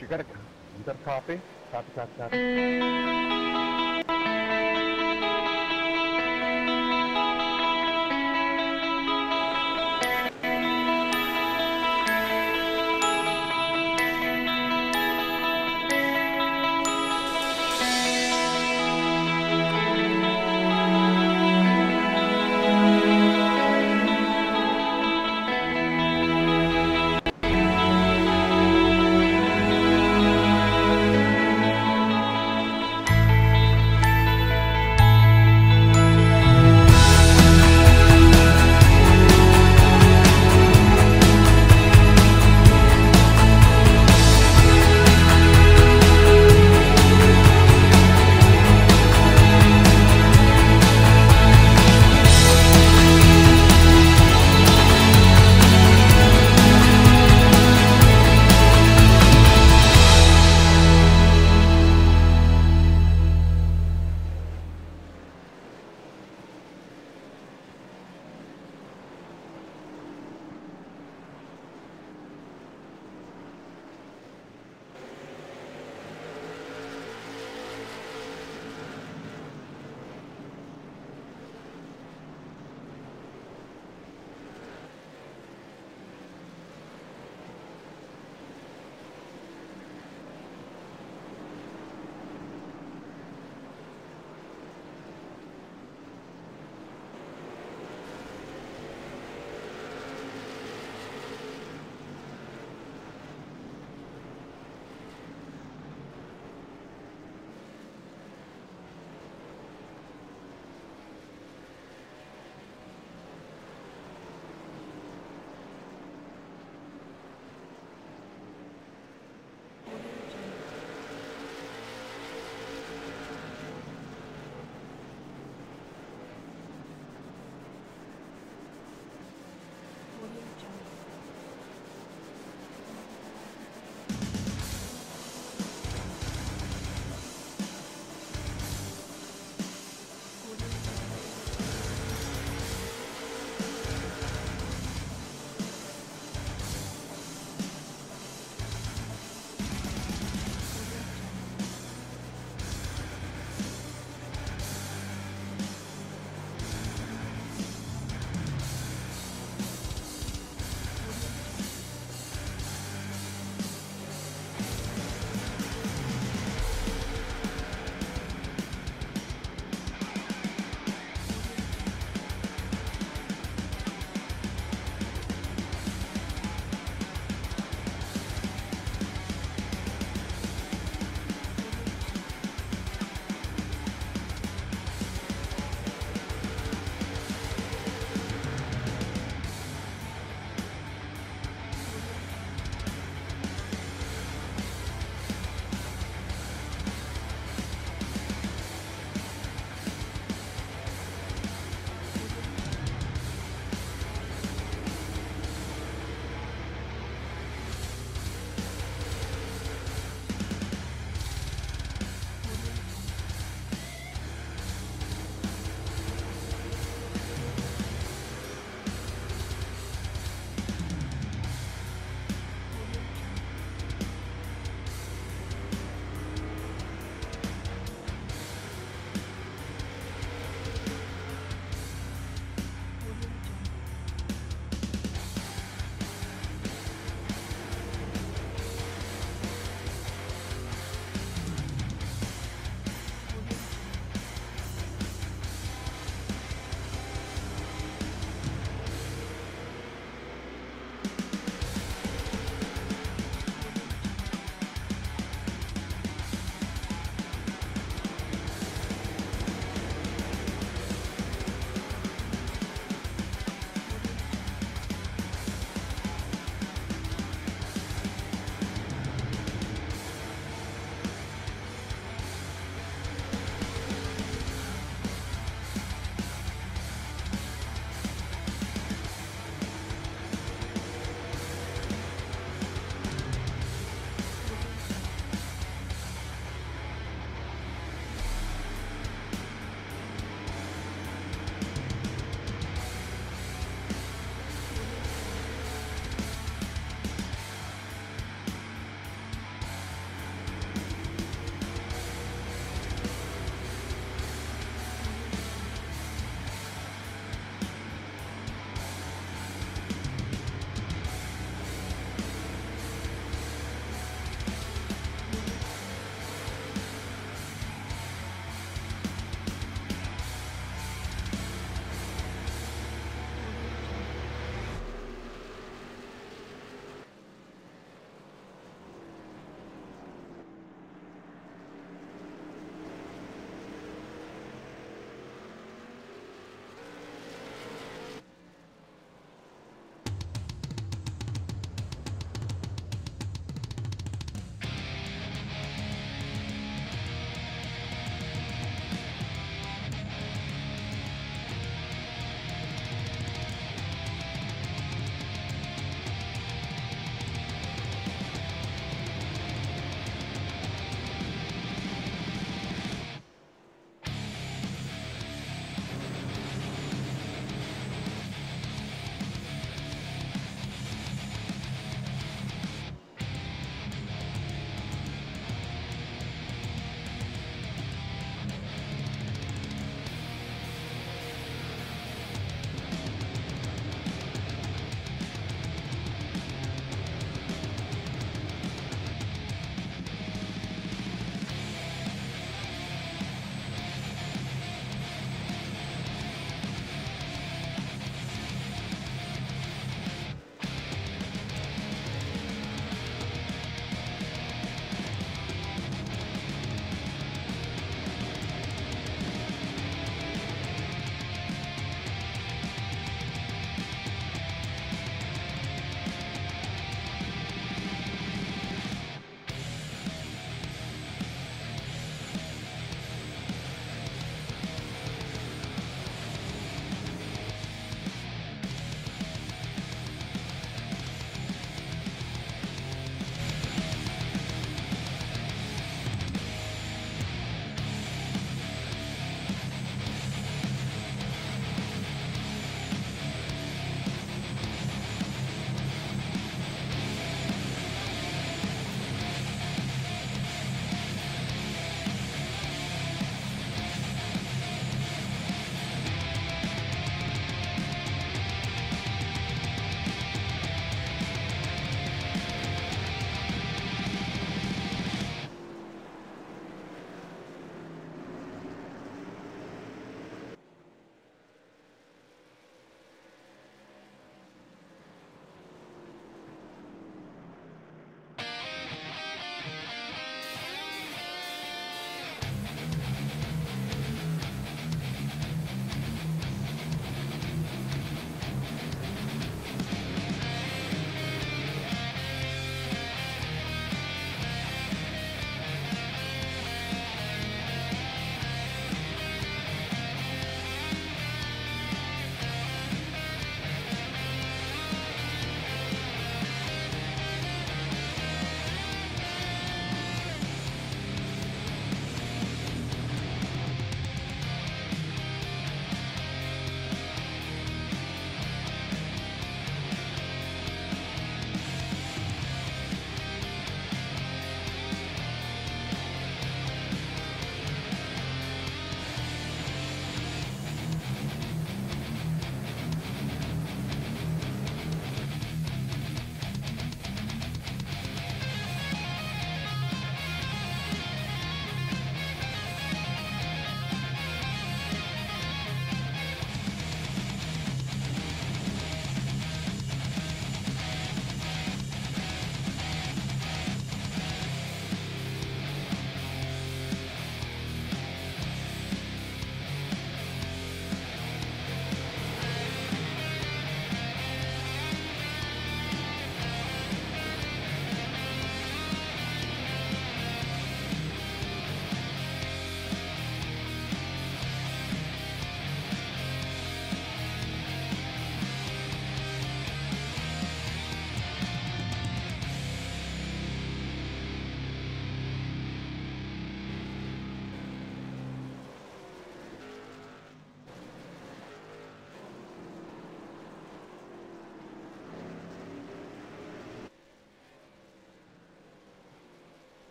You got a copy? Copy.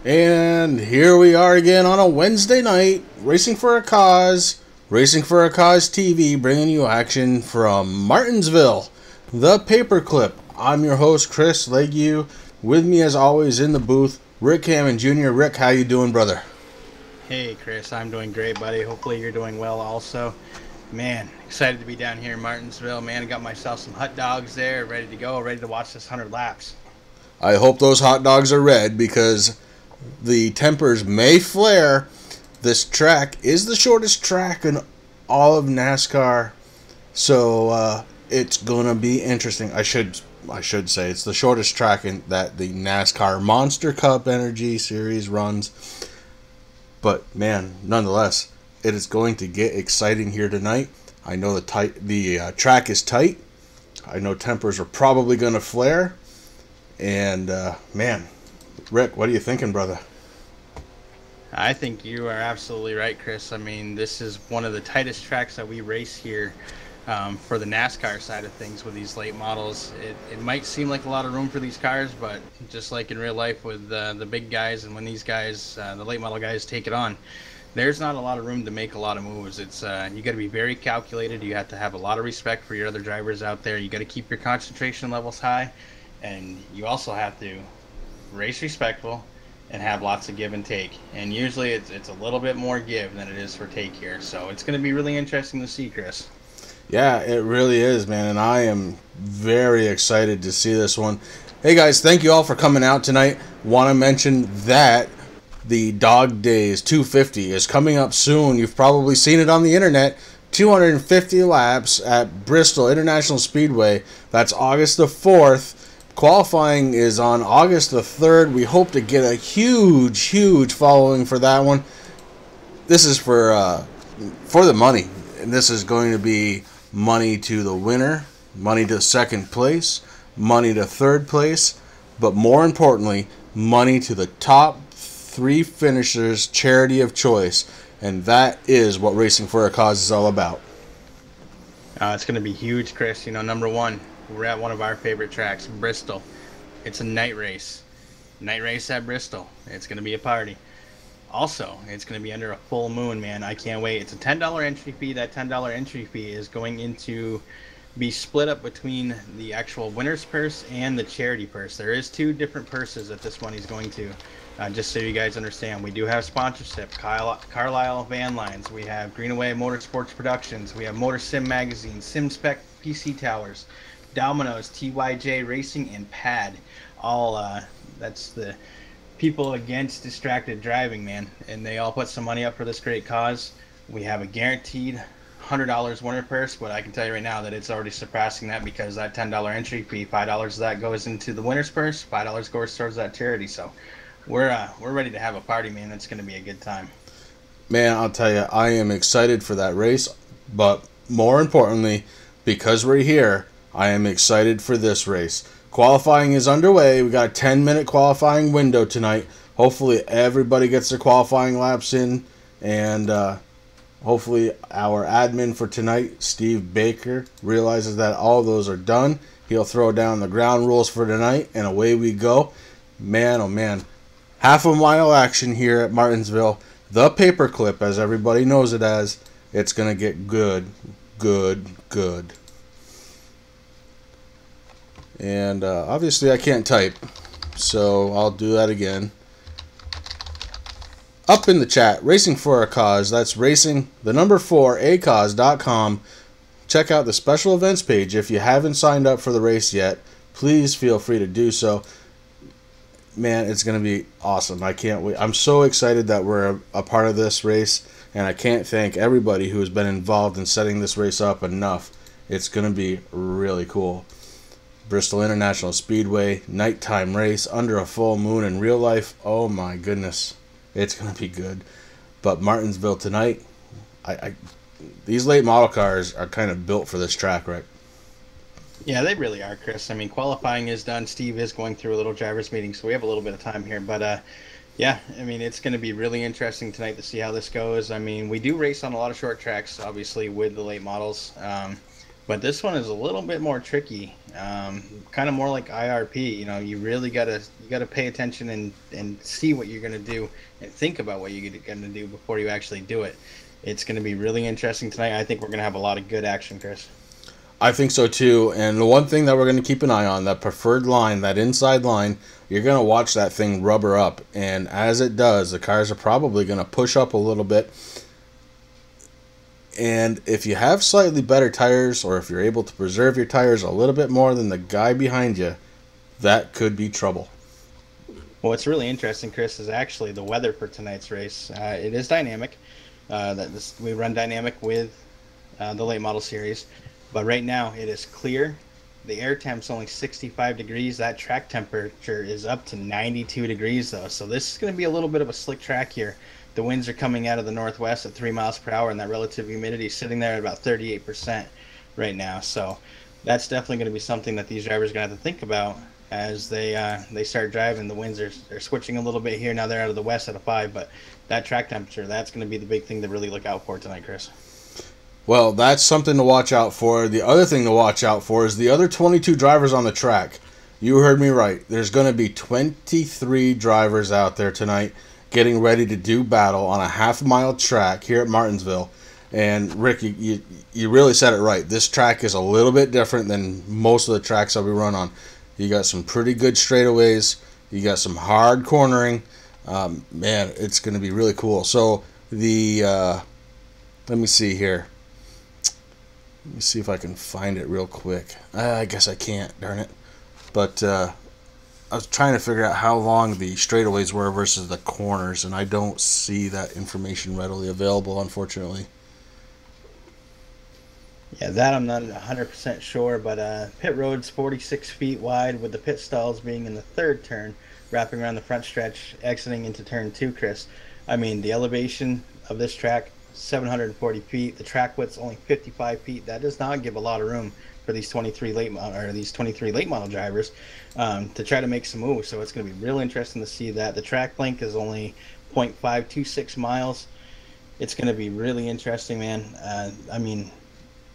And here we are again on a Wednesday night, Racing for a Cause TV, bringing you action from Martinsville, the paperclip. I'm your host, Chris Legue. With me, as always, in the booth, Rick Hammond Jr. Rick, how you doing, brother? Hey, Chris, I'm doing great, buddy. Hopefully you're doing well also. Man, excited to be down here in Martinsville. Man, I got myself some hot dogs there, ready to go, ready to watch this 100 laps. I hope those hot dogs are red, because the tempers may flare. This track is the shortest track in all of NASCAR, so it's gonna be interesting. I should say it's the shortest track in that the NASCAR Monster Cup Energy Series runs. But man, nonetheless, it is going to get exciting here tonight. I know the track is tight. I know tempers are probably going to flare, and man, Rick, what are you thinking, brother? I think you are absolutely right, Chris. I mean, this is one of the tightest tracks that we race here for the NASCAR side of things with these late models. It might seem like a lot of room for these cars, but just like in real life with the big guys, and when these guys, the late model guys, take it on, there's not a lot of room to make a lot of moves. It's you got to be very calculated. You have to have a lot of respect for your other drivers out there. You got to keep your concentration levels high, and you also have to race respectful and have lots of give and take. And usually it's a little bit more give than it is for take here. So it's going to be really interesting to see, Chris. Yeah, it really is, man, and I am very excited to see this one. Hey guys, thank you all for coming out tonight. Want to mention that the Dog Days 250 is coming up soon. You've probably seen it on the internet. 250 laps at Bristol International Speedway. That's August the 4th. Qualifying is on August the 3rd. We hope to get a huge following for that one. This is for the money. And this is going to be money to the winner, money to second place, money to third place, but more importantly, money to the top 3 finishers' charity of choice. And that is what Racing for a Cause is all about. It's going to be huge, Chris. You know, number one, we're at one of our favorite tracks, Bristol. It's a night race. Night race at Bristol. It's going to be a party. Also, it's going to be under a full moon, man. I can't wait. It's a $10 entry fee. That $10 entry fee is going into be split up between the actual winner's purse and the charity purse. There is two different purses that this money is going to. Just so you guys understand, we do have sponsorship. Carlisle Van Lines. We have Greenaway Motorsports Productions. We have Motor Sim Magazine, SimSpec PC Towers, Domino's, TYJ Racing, and Pad. All that's the people against distracted driving, man. And they all put some money up for this great cause. We have a guaranteed $100 winner purse, but I can tell you right now that it's already surpassing that, because that $10 entry fee, $5 of that goes into the winner's purse, $5 goes towards that charity. So we're ready to have a party, man. It's going to be a good time. Man, I'll tell you, I am excited for that race, but more importantly, because we're here, I am excited for this race. Qualifying is underway. We got a 10-minute qualifying window tonight. Hopefully everybody gets their qualifying laps in, and hopefully our admin for tonight, Steve Baker, realizes that all those are done. He'll throw down the ground rules for tonight, and away we go. Man, oh man. Half a mile action here at Martinsville. The paperclip, as everybody knows it as. It's going to get good, good, good. And obviously I can't type, so I'll do that again. Up in the chat, Racing for a Cause. That's racing, the number 4, acause.com. Check out the special events page. If you haven't signed up for the race yet, please feel free to do so. Man, it's going to be awesome. I can't wait. I'm so excited that we're a part of this race, and I can't thank everybody who has been involved in setting this race up enough. It's going to be really cool. Bristol International Speedway, nighttime race, under a full moon in real life. Oh my goodness. It's going to be good. But Martinsville tonight, these late model cars are kind of built for this track, right? Yeah, they really are, Chris. I mean, qualifying is done. Steve is going through a little driver's meeting, so we have a little bit of time here. But, yeah, I mean, it's going to be really interesting tonight to see how this goes. I mean, we do race on a lot of short tracks, obviously, with the late models. But this one is a little bit more tricky, kind of more like IRP. You know, you really gotta pay attention and see what you're gonna do and think about what you're gonna do before you actually do it. It's gonna be really interesting tonight. I think we're gonna have a lot of good action, Chris. I think so too. And the one thing that we're gonna keep an eye on, that preferred line, that inside line, you're gonna watch that thing rubber up, and as it does, the cars are probably gonna push up a little bit. And if you have slightly better tires, or if you're able to preserve your tires a little bit more than the guy behind you, that could be trouble. Well, what's really interesting, Chris, is actually the weather for tonight's race. It is dynamic. We run dynamic with the late model series, but right now it is clear. The air temp's only 65 degrees. That track temperature is up to 92 degrees, though. So this is going to be a little bit of a slick track here. The winds are coming out of the northwest at 3 miles per hour, and that relative humidity is sitting there at about 38% right now. So that's definitely going to be something that these drivers are going to have to think about as they start driving. The winds are switching a little bit here. Now they're out of the west at a 5, but that track temperature, that's going to be the big thing to really look out for tonight, Chris. Well, that's something to watch out for. The other thing to watch out for is the other 22 drivers on the track. You heard me right. There's going to be 23 drivers out there tonight getting ready to do battle on a half-mile track here at Martinsville. And Rick, you really said it right. This track is a little bit different than most of the tracks that we run on. You got some pretty good straightaways. You got some hard cornering. Man, it's going to be really cool. So let me see here. Let me see if I can find it real quick. I guess I can't, darn it. But I was trying to figure out how long the straightaways were versus the corners, and I don't see that information readily available, unfortunately. Yeah, that I'm not 100% sure, but pit road's 46 feet wide, with the pit stalls being in the third turn, wrapping around the front stretch, exiting into turn 2, Chris. I mean, the elevation of this track, 740 feet. The track width's only 55 feet. That does not give a lot of room for these 23 late model drivers to try to make some moves. So it's going to be real interesting to see that. The track length is only 0.526 miles. It's going to be really interesting, man. I mean,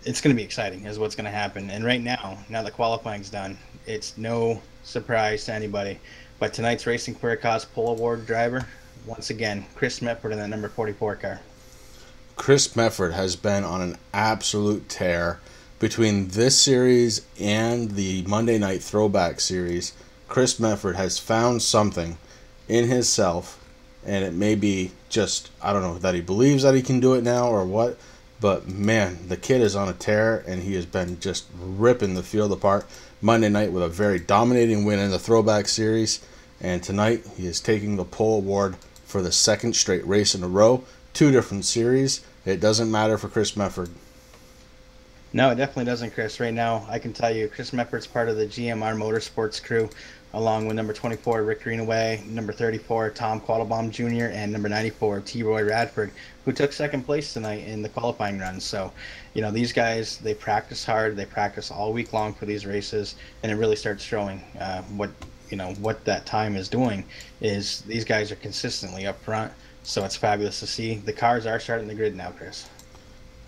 it's going to be exciting is what's going to happen. And right now the qualifying's done, it's no surprise to anybody. But tonight's Racing for a Cause Pole Award driver, once again, Chris Mefford in that number 44 car. Chris Mefford has been on an absolute tear between this series and the Monday Night Throwback series. Chris Mefford has found something in himself, and it may be just, I don't know, that he believes that he can do it now or what, but man, the kid is on a tear, and he has been just ripping the field apart. Monday night with a very dominating win in the Throwback series, and tonight he is taking the pole award for the second straight race in a row. 2 different series. It doesn't matter for Chris Mefford. No, it definitely doesn't, Chris. Right now, I can tell you Chris Mefford's part of the GMR Motorsports crew, along with number 24, Rick Greenaway, number 34, Tom Quattlebaum Jr., and number 94, T. Roy Radford, who took second place tonight in the qualifying run. So, you know, these guys, they practice hard. They practice all week long for these races, and it really starts showing what that time is doing is these guys are consistently up front. So it's fabulous to see. The cars are starting the grid now, Chris.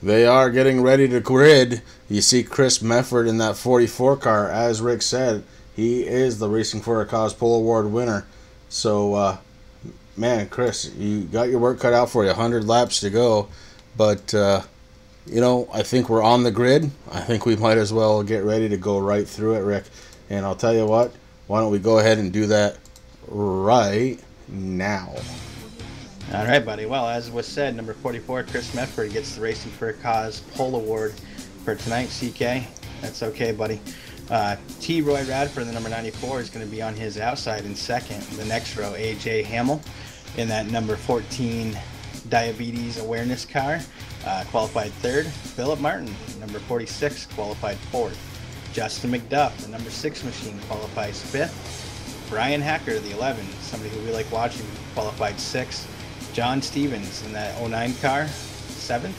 They are getting ready to grid. You see Chris Mefford in that 44 car. As Rick said, he is the Racing for a Cause Pole Award winner. So, man, Chris, you got your work cut out for you. 100 laps to go. But, I think we're on the grid. I think we might as well get ready to go right through it, Rick. And I'll tell you what, why don't we go ahead and do that right now. All right, buddy. Well, as was said, number 44, Chris Mefford, gets the Racing for a Cause Pole Award for tonight, CK. That's okay, buddy. T. Roy Radford, the number 94, is going to be on his outside in second. The next row, A.J. Hamill in that number 14 Diabetes Awareness car, qualified third. Philip Martin, number 46, qualified fourth. Justin McDuff, the number 6 machine, qualifies fifth. Brian Hacker, the 11, somebody who we like watching, qualified sixth. John Stevens in that 09 car, 7th.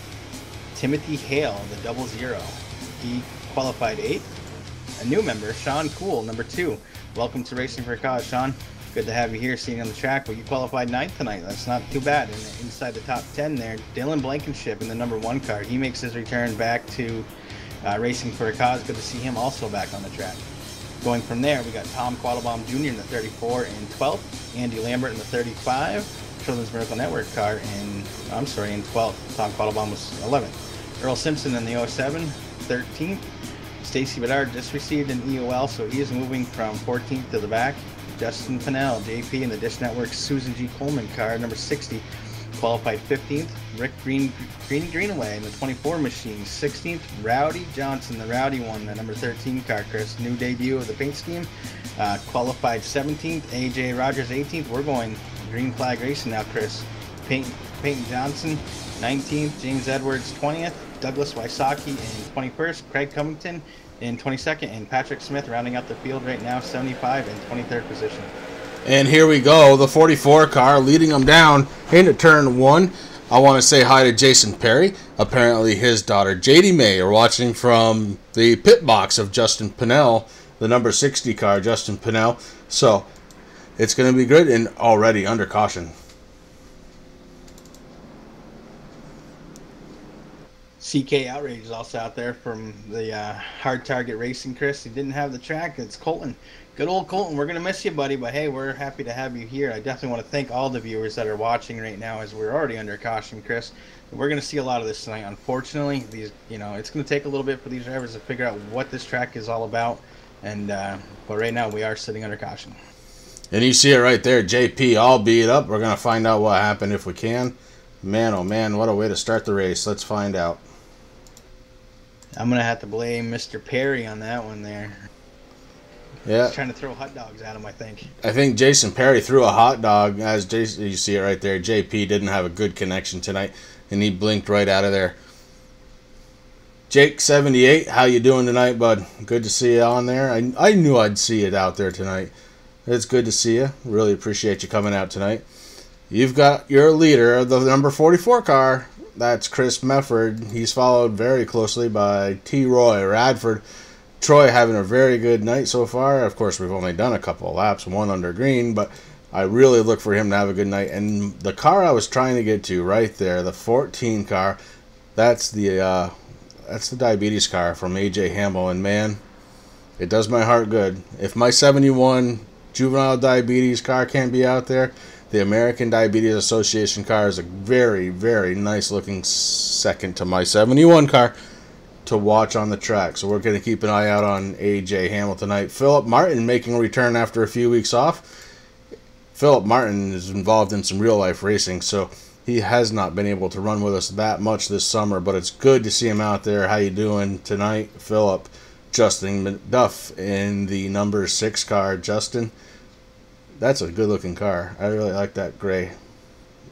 Timothy Hale, the 00, he qualified 8th. A new member, Sean Cool, number 2. Welcome to Racing for a Cause, Sean. Good to have you here, seeing you on the track, but you qualified 9th tonight. That's not too bad. And inside the top 10 there, Dylan Blankenship in the number 1 car. He makes his return back to Racing for a Cause. Good to see him also back on the track. Going from there, we got Tom Quattlebaum Jr. in the 34 and 12th. Andy Lambert in the 35. Children's Miracle Network car in 12th. Tom Quattlebaum was 11th. Earl Simpson in the 07, 13th. Stacy Bedard just received an EOL, so he is moving from 14th to the back. Justin Pinnell, JP in the Dish Network Susan G. Coleman car, number 60, qualified 15th. Rick Greenaway in the 24 machine, 16th. Rowdy Johnson, the Rowdy one, the number 13 car, Chris, new debut of the paint scheme, qualified 17th. AJ Rogers, 18th. We're going green flag racing now, Chris. Peyton Johnson, 19th. James Edwards, 20th. Douglas Wysocki in 21st. Craig Covington in 22nd. And Patrick Smith rounding out the field right now, 75 and 23rd position. And here we go, the 44 car leading them down into turn 1. I want to say hi to Jason Perry. Apparently his daughter JD May are watching from the pit box of Justin Pinnell, the number 60 car, Justin Pinnell. So it's going to be good, and already under caution. CK Outrage is also out there from the Hard Target Racing, Chris. He didn't have the track. It's Colton. Good old Colton. We're going to miss you, buddy, but hey, we're happy to have you here. I definitely want to thank all the viewers that are watching right now, as we're already under caution, Chris. We're going to see a lot of this tonight. Unfortunately, it's going to take a little bit for these drivers to figure out what this track is all about. And but right now, we are sitting under caution. And you see it right there, JP all beat up. We're going to find out what happened if we can. Man, oh man, what a way to start the race. Let's find out. I'm going to have to blame Mr. Perry on that one there. Yeah. He's trying to throw hot dogs at him, I think. I think Jason Perry threw a hot dog. As Jason, you see it right there, JP didn't have a good connection tonight, and he blinked right out of there. Jake 78, how you doing tonight, bud? Good to see you on there. I knew I'd see it out there tonight. It's good to see you. Really appreciate you coming out tonight. You've got your leader of the number 44 car. That's Chris Mefford. He's followed very closely by T. Roy Radford. Troy having a very good night so far. Of course, we've only done a couple of laps, one under green, but I really look for him to have a good night. And the car I was trying to get to right there, the 14 car, that's the diabetes car from AJ Hamill. And man, it does my heart good. If my 71 juvenile diabetes car can't be out there, the American Diabetes Association car is a very, very nice looking second to my 71 car to watch on the track. So we're going to keep an eye out on AJ Hamilton tonight. Philip Martin making a return after a few weeks off. Philip Martin is involved in some real life racing, so he has not been able to run with us that much this summer, but it's good to see him out there. How you doing tonight, Philip? Justin McDuff in the number 6 car. Justin, that's a good looking car. I really like that gray.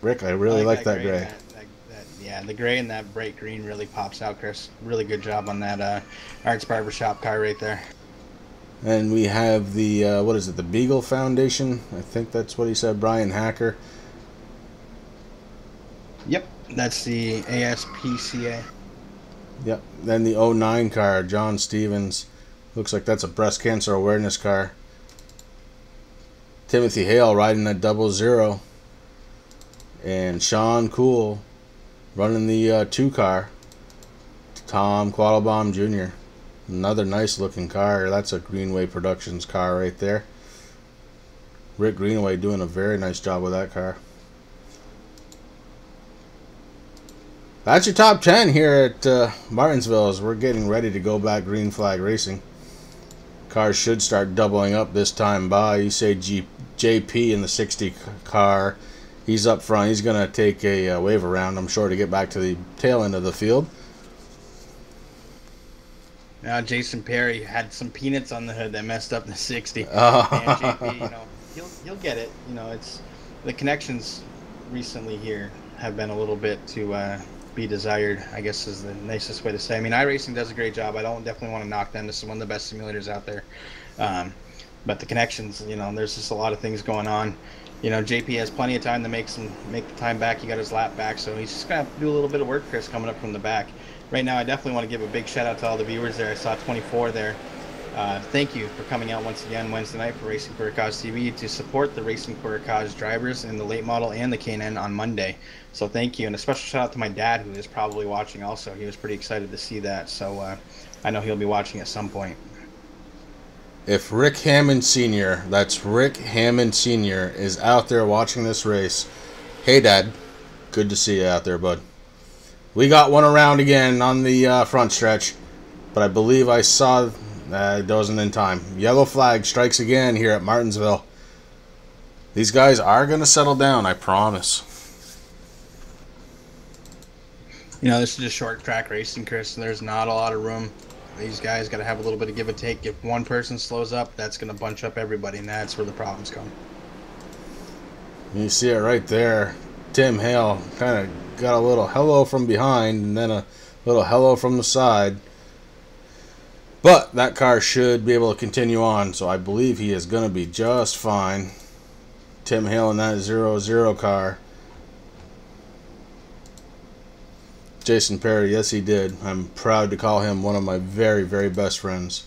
Rick, I really like that gray. Yeah, the gray and that bright green really pops out, Chris. Really good job on that Arts Barbershop car right there. And we have the, what is it, the Beagle Foundation? I think that's what he said, Brian Hacker. Yep, that's the ASPCA. Yep, then the 09 car, John Stevens. Looks like that's a breast cancer awareness car. Timothy Hale riding that 00. And Sean Cool running the 2 car. Tom Quattlebaum Jr. Another nice looking car. That's a Greenway Productions car right there. Rick Greenway doing a very nice job with that car. That's your top 10 here at Martinsville as we're getting ready to go back green flag racing. Cars should start doubling up this time by. You say JP in the 60 car. He's up front. He's going to take a wave around, I'm sure, to get back to the tail end of the field. Now Jason Perry had some peanuts on the hood that messed up the 60. Oh. And JP, you know, he'll get it. You know, it's the connections recently here have been a little bit to be desired, I guess is the nicest way to say. I mean, iRacing does a great job. I don't definitely want to knock them. This is one of the best simulators out there. But the connections, you know, there's just a lot of things going on. You know, JP has plenty of time to make the time back. He got his lap back, so he's just gonna have to do a little bit of work, Chris, coming up from the back. Right now, I definitely want to give a big shout out to all the viewers there. I saw 24 there. Thank you for coming out once again Wednesday night for Racing Career Cause TV to support the Racing Career Cause drivers in the late model and the K&N on Monday. So thank you, and a special shout out to my dad who is probably watching also. He was pretty excited to see that, so I know he'll be watching at some point. If Rick Hammond Sr., that's Rick Hammond Sr., is out there watching this race, hey Dad, good to see you out there, bud. We got one around again on the front stretch, but I believe I saw it wasn't in time. Yellow flag strikes again here at Martinsville. These guys are going to settle down, I promise. You know, this is just short track racing, Chris, and there's not a lot of room. These guys got to have a little bit of give and take. If one person slows up, that's going to bunch up everybody, and that's where the problems come. You see it right there. Tim Hale kind of got a little hello from behind and then a little hello from the side. But that car should be able to continue on, so I believe he is going to be just fine. Tim Hale in that 00 car. Jason Perry, yes he did. I'm proud to call him one of my very, very best friends.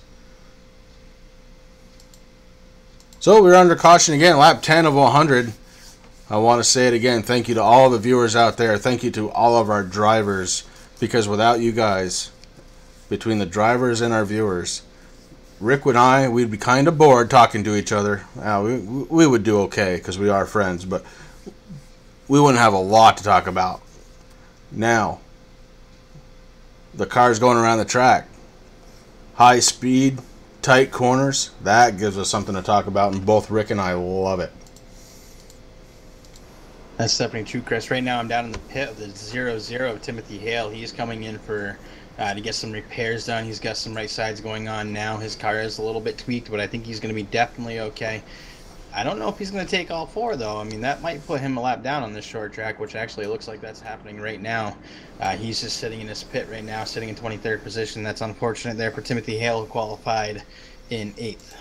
So we're under caution again, lap 10 of 100. I want to say it again, thank you to all the viewers out there. Thank you to all of our drivers, because without you guys, between the drivers and our viewers, Rick and I, we'd be kind of bored talking to each other. We would do okay because we are friends, but we wouldn't have a lot to talk about. Now, the cars going around the track, high speed, tight corners, that gives us something to talk about, and both Rick and I love it. That's definitely true, Chris. Right now I'm down in the pit of the 00 of Timothy Hale. He's coming in for to get some repairs done. He's got some right sides going on now. His car is a little bit tweaked, but I think he's going to be definitely okay. I don't know if he's going to take all 4, though. I mean, that might put him a lap down on this short track, which actually looks like that's happening right now. He's just sitting in his pit right now, sitting in 23rd position. That's unfortunate there for Timothy Hale, who qualified in 8th.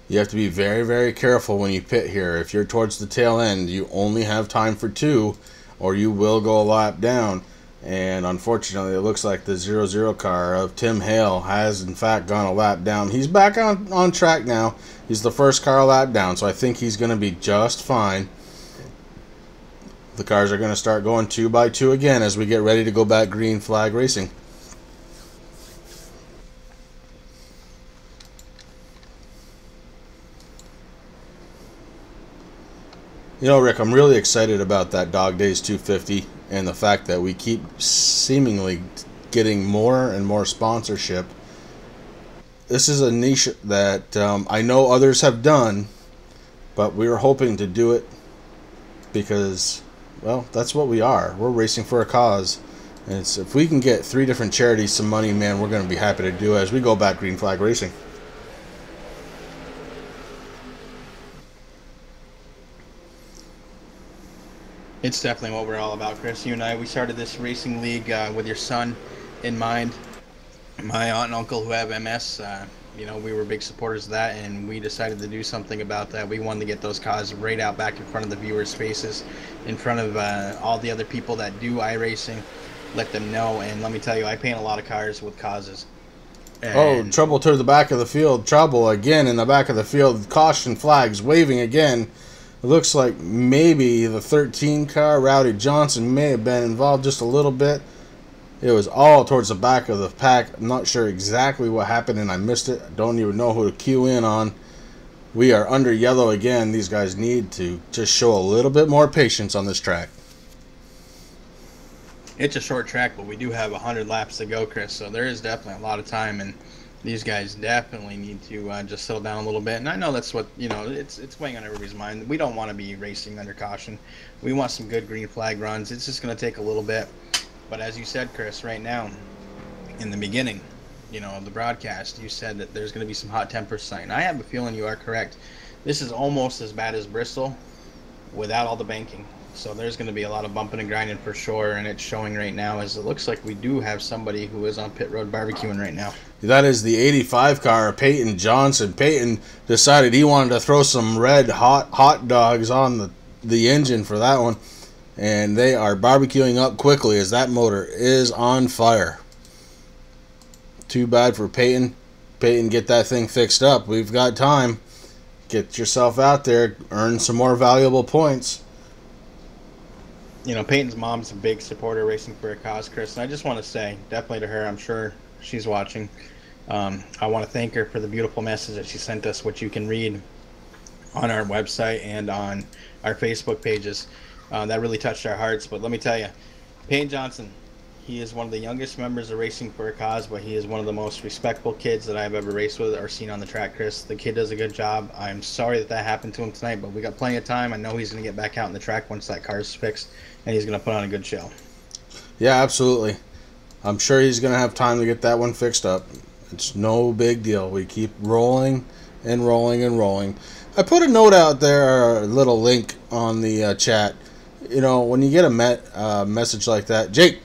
You have to be very, very careful when you pit here. If you're towards the tail end, you only have time for 2, or you will go a lap down. And unfortunately, it looks like the 00 car of Tim Hale has, in fact, gone a lap down. He's back on track now. He's the first car a lap down, so I think he's going to be just fine. The cars are going to start going 2 by 2 again as we get ready to go back green flag racing. You know, Rick, I'm really excited about that Dog Days 250 and the fact that we keep seemingly getting more and more sponsorship. This is a niche that I know others have done, but we were hoping to do it because, well, that's what we are. We're racing for a cause. And it's, if we can get 3 different charities some money, man, we're going to be happy to do it as we go back green flag racing. It's definitely what we're all about, Chris. You and I, we started this racing league with your son in mind. My aunt and uncle who have MS, you know, we were big supporters of that, and we decided to do something about that. We wanted to get those cars right out back in front of the viewers' faces, in front of all the other people that do iRacing, let them know. And let me tell you, I paint a lot of cars with causes. And trouble to the back of the field. Trouble again in the back of the field. Caution flags waving again. It looks like maybe the 13 car, Rowdy Johnson, may have been involved just a little bit. It was all towards the back of the pack. I'm not sure exactly what happened, and I missed it. I don't even know who to cue in on. We are under yellow again. These guys need to just show a little bit more patience on this track. It's a short track, but we do have 100 laps to go, Chris, so there is definitely a lot of time, and these guys definitely need to just settle down a little bit. And I know that's what, you know, it's weighing on everybody's mind. We don't want to be racing under caution. We want some good green flag runs. It's just going to take a little bit. But as you said, Chris, right now, in the beginning, you know, of the broadcast, you said that there's going to be some hot tempers tonight. And I have a feeling you are correct. This is almost as bad as Bristol without all the banking. So there's going to be a lot of bumping and grinding for sure, and it's showing right now as it looks like we do have somebody who is on pit road barbecuing right now. That is the 85 car, Peyton Johnson. Peyton decided he wanted to throw some red hot dogs on the engine for that one, and they are barbecuing up quickly as that motor is on fire. Too bad for Peyton. Peyton, get that thing fixed up. We've got time. Get yourself out there, earn some more valuable points. You know, Peyton's mom's a big supporter of Racing for a Cause, Chris, and I just want to say, definitely to her, I'm sure she's watching, I want to thank her for the beautiful message that she sent us, which you can read on our website and on our Facebook pages. That really touched our hearts. But let me tell you, Peyton Johnson, he is one of the youngest members of Racing for a Cause, but he is one of the most respectful kids that I've ever raced with or seen on the track, Chris. The kid does a good job. I'm sorry that happened to him tonight, but we got plenty of time. I know he's going to get back out on the track once that car is fixed, and he's going to put on a good show. Yeah, absolutely. I'm sure he's going to have time to get that one fixed up. It's no big deal. We keep rolling and rolling and rolling. I put a note out there, a little link on the chat. You know, when you get a message like that, Jake,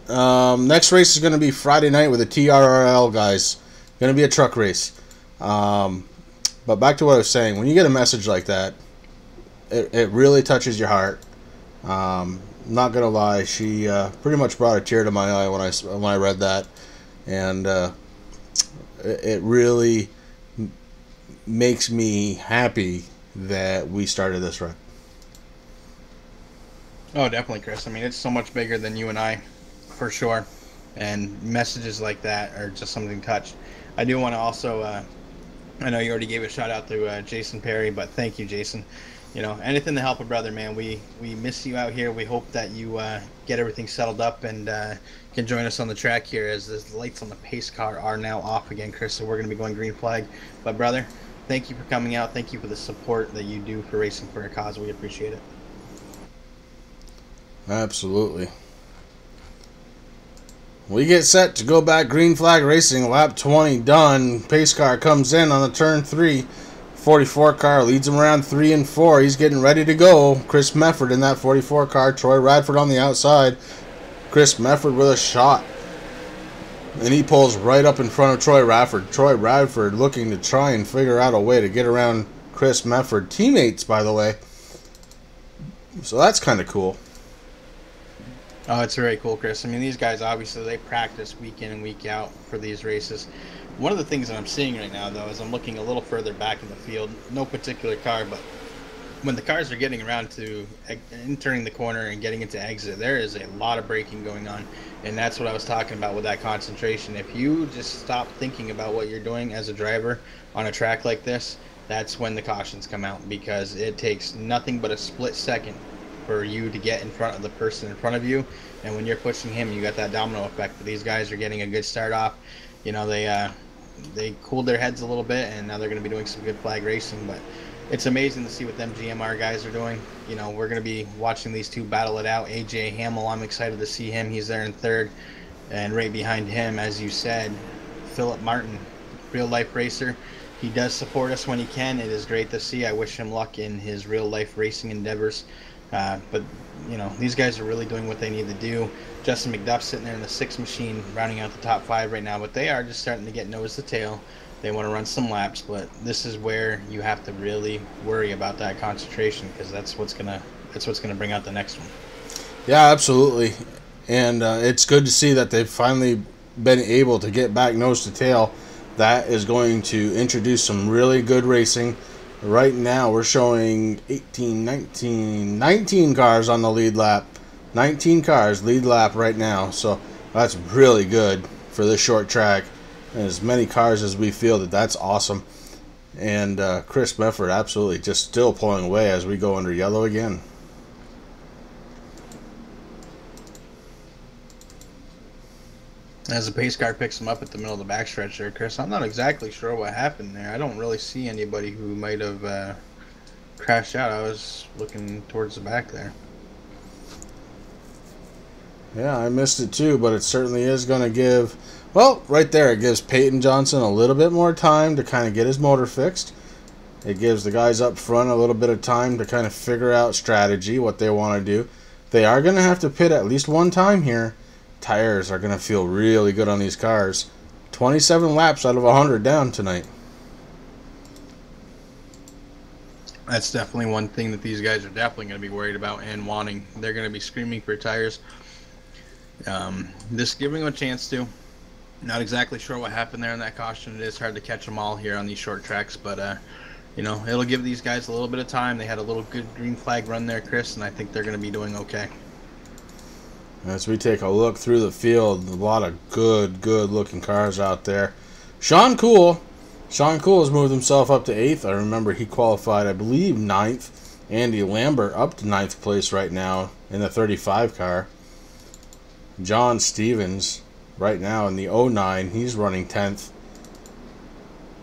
next race is going to be Friday night with the TRRL guys. Going to be a truck race. But back to what I was saying. When you get a message like that, it really touches your heart. Not going to lie, she pretty much brought a tear to my eye when I read that. And it really makes me happy that we started this run. Oh, definitely, Chris. I mean, it's so much bigger than you and I, for sure. And messages like that are just something to touch. I do want to also, I know you already gave a shout out to Jason Perry, but thank you, Jason. You know, anything to help a brother, man. We miss you out here. We hope that you get everything settled up and can join us on the track here, as the lights on the pace car are now off again, Chris. So we're going to be going green flag. But brother, thank you for coming out. Thank you for the support that you do for Racing for a Cause. We appreciate it. Absolutely. We get set to go back green flag racing. Lap 20 done. Pace car comes in on the turn 3. 44 car leads him around 3 and 4. He's getting ready to go. Chris Mefford in that 44 car. Troy Radford on the outside. Chris Mefford with a shot. And he pulls right up in front of Troy Radford. Troy Radford looking to try and figure out a way to get around Chris Mefford. Teammates, by the way. So that's kind of cool. Oh, it's very cool, Chris. I mean, these guys, obviously, they practice week in and week out for these races. One of the things that I'm seeing right now, though, is I'm looking a little further back in the field. No particular car, but when the cars are getting around to entering the corner and getting into exit, there is a lot of braking going on. And that's what I was talking about with that concentration. If you just stop thinking about what you're doing as a driver on a track like this that's when the cautions come out, because it takes nothing but a split second for you to get in front of the person in front of you, and when you're pushing him, you got that domino effect. But these guys are getting a good start off. You know, they cooled their heads a little bit, and now they're going to be doing some good flag racing. But it's amazing to see what them GMR guys are doing. You know, we're going to be watching these two battle it out. AJ Hamill, I'm excited to see him. He's there in third, and right behind him, as you said, Philip Martin, real life racer. He does support us when he can. It is great to see. I wish him luck in his real life racing endeavors. But, you know, these guys are really doing what they need to do. Justin McDuff's sitting there in the 6 machine, rounding out the top 5 right now. But they are just starting to get nose to tail. They want to run some laps. But this is where you have to really worry about that concentration, because that's what's gonna bring out the next one. Yeah, absolutely. And it's good to see that they've finally been able to get back nose to tail. That is going to introduce some really good racing. Right now we're showing 18, 19 cars on the lead lap. 19 cars lead lap right now. So that's really good for this short track. And as many cars as we fielded, that's awesome. And Chris Mefford absolutely just still pulling away as we go under yellow again. As the pace car picks him up at the middle of the backstretch there, Chris, I'm not exactly sure what happened there. I don't really see anybody who might have crashed out. I was looking towards the back there. Yeah, I missed it too, but it certainly is going to give... Well, right there, it gives Peyton Johnson a little bit more time to kind of get his motor fixed. It gives the guys up front a little bit of time to kind of figure out strategy, what they want to do. They are going to have to pit at least one time here. Tires are going to feel really good on these cars. 27 laps out of 100 down tonight. That's definitely one thing that these guys are definitely going to be worried about and wanting. They're going to be screaming for tires. This giving them a chance to. Not exactly sure what happened there in that caution. It is hard to catch them all here on these short tracks, but you know, it'll give these guys a little bit of time. They had a little good green flag run there, Chris, and I think they're going to be doing okay. As we take a look through the field, a lot of good looking cars out there. Sean Cool has moved himself up to 8th. I remember he qualified, I believe, 9th. Andy Lambert up to 9th place right now in the 35 car. John Stevens right now in the 09, he's running 10th.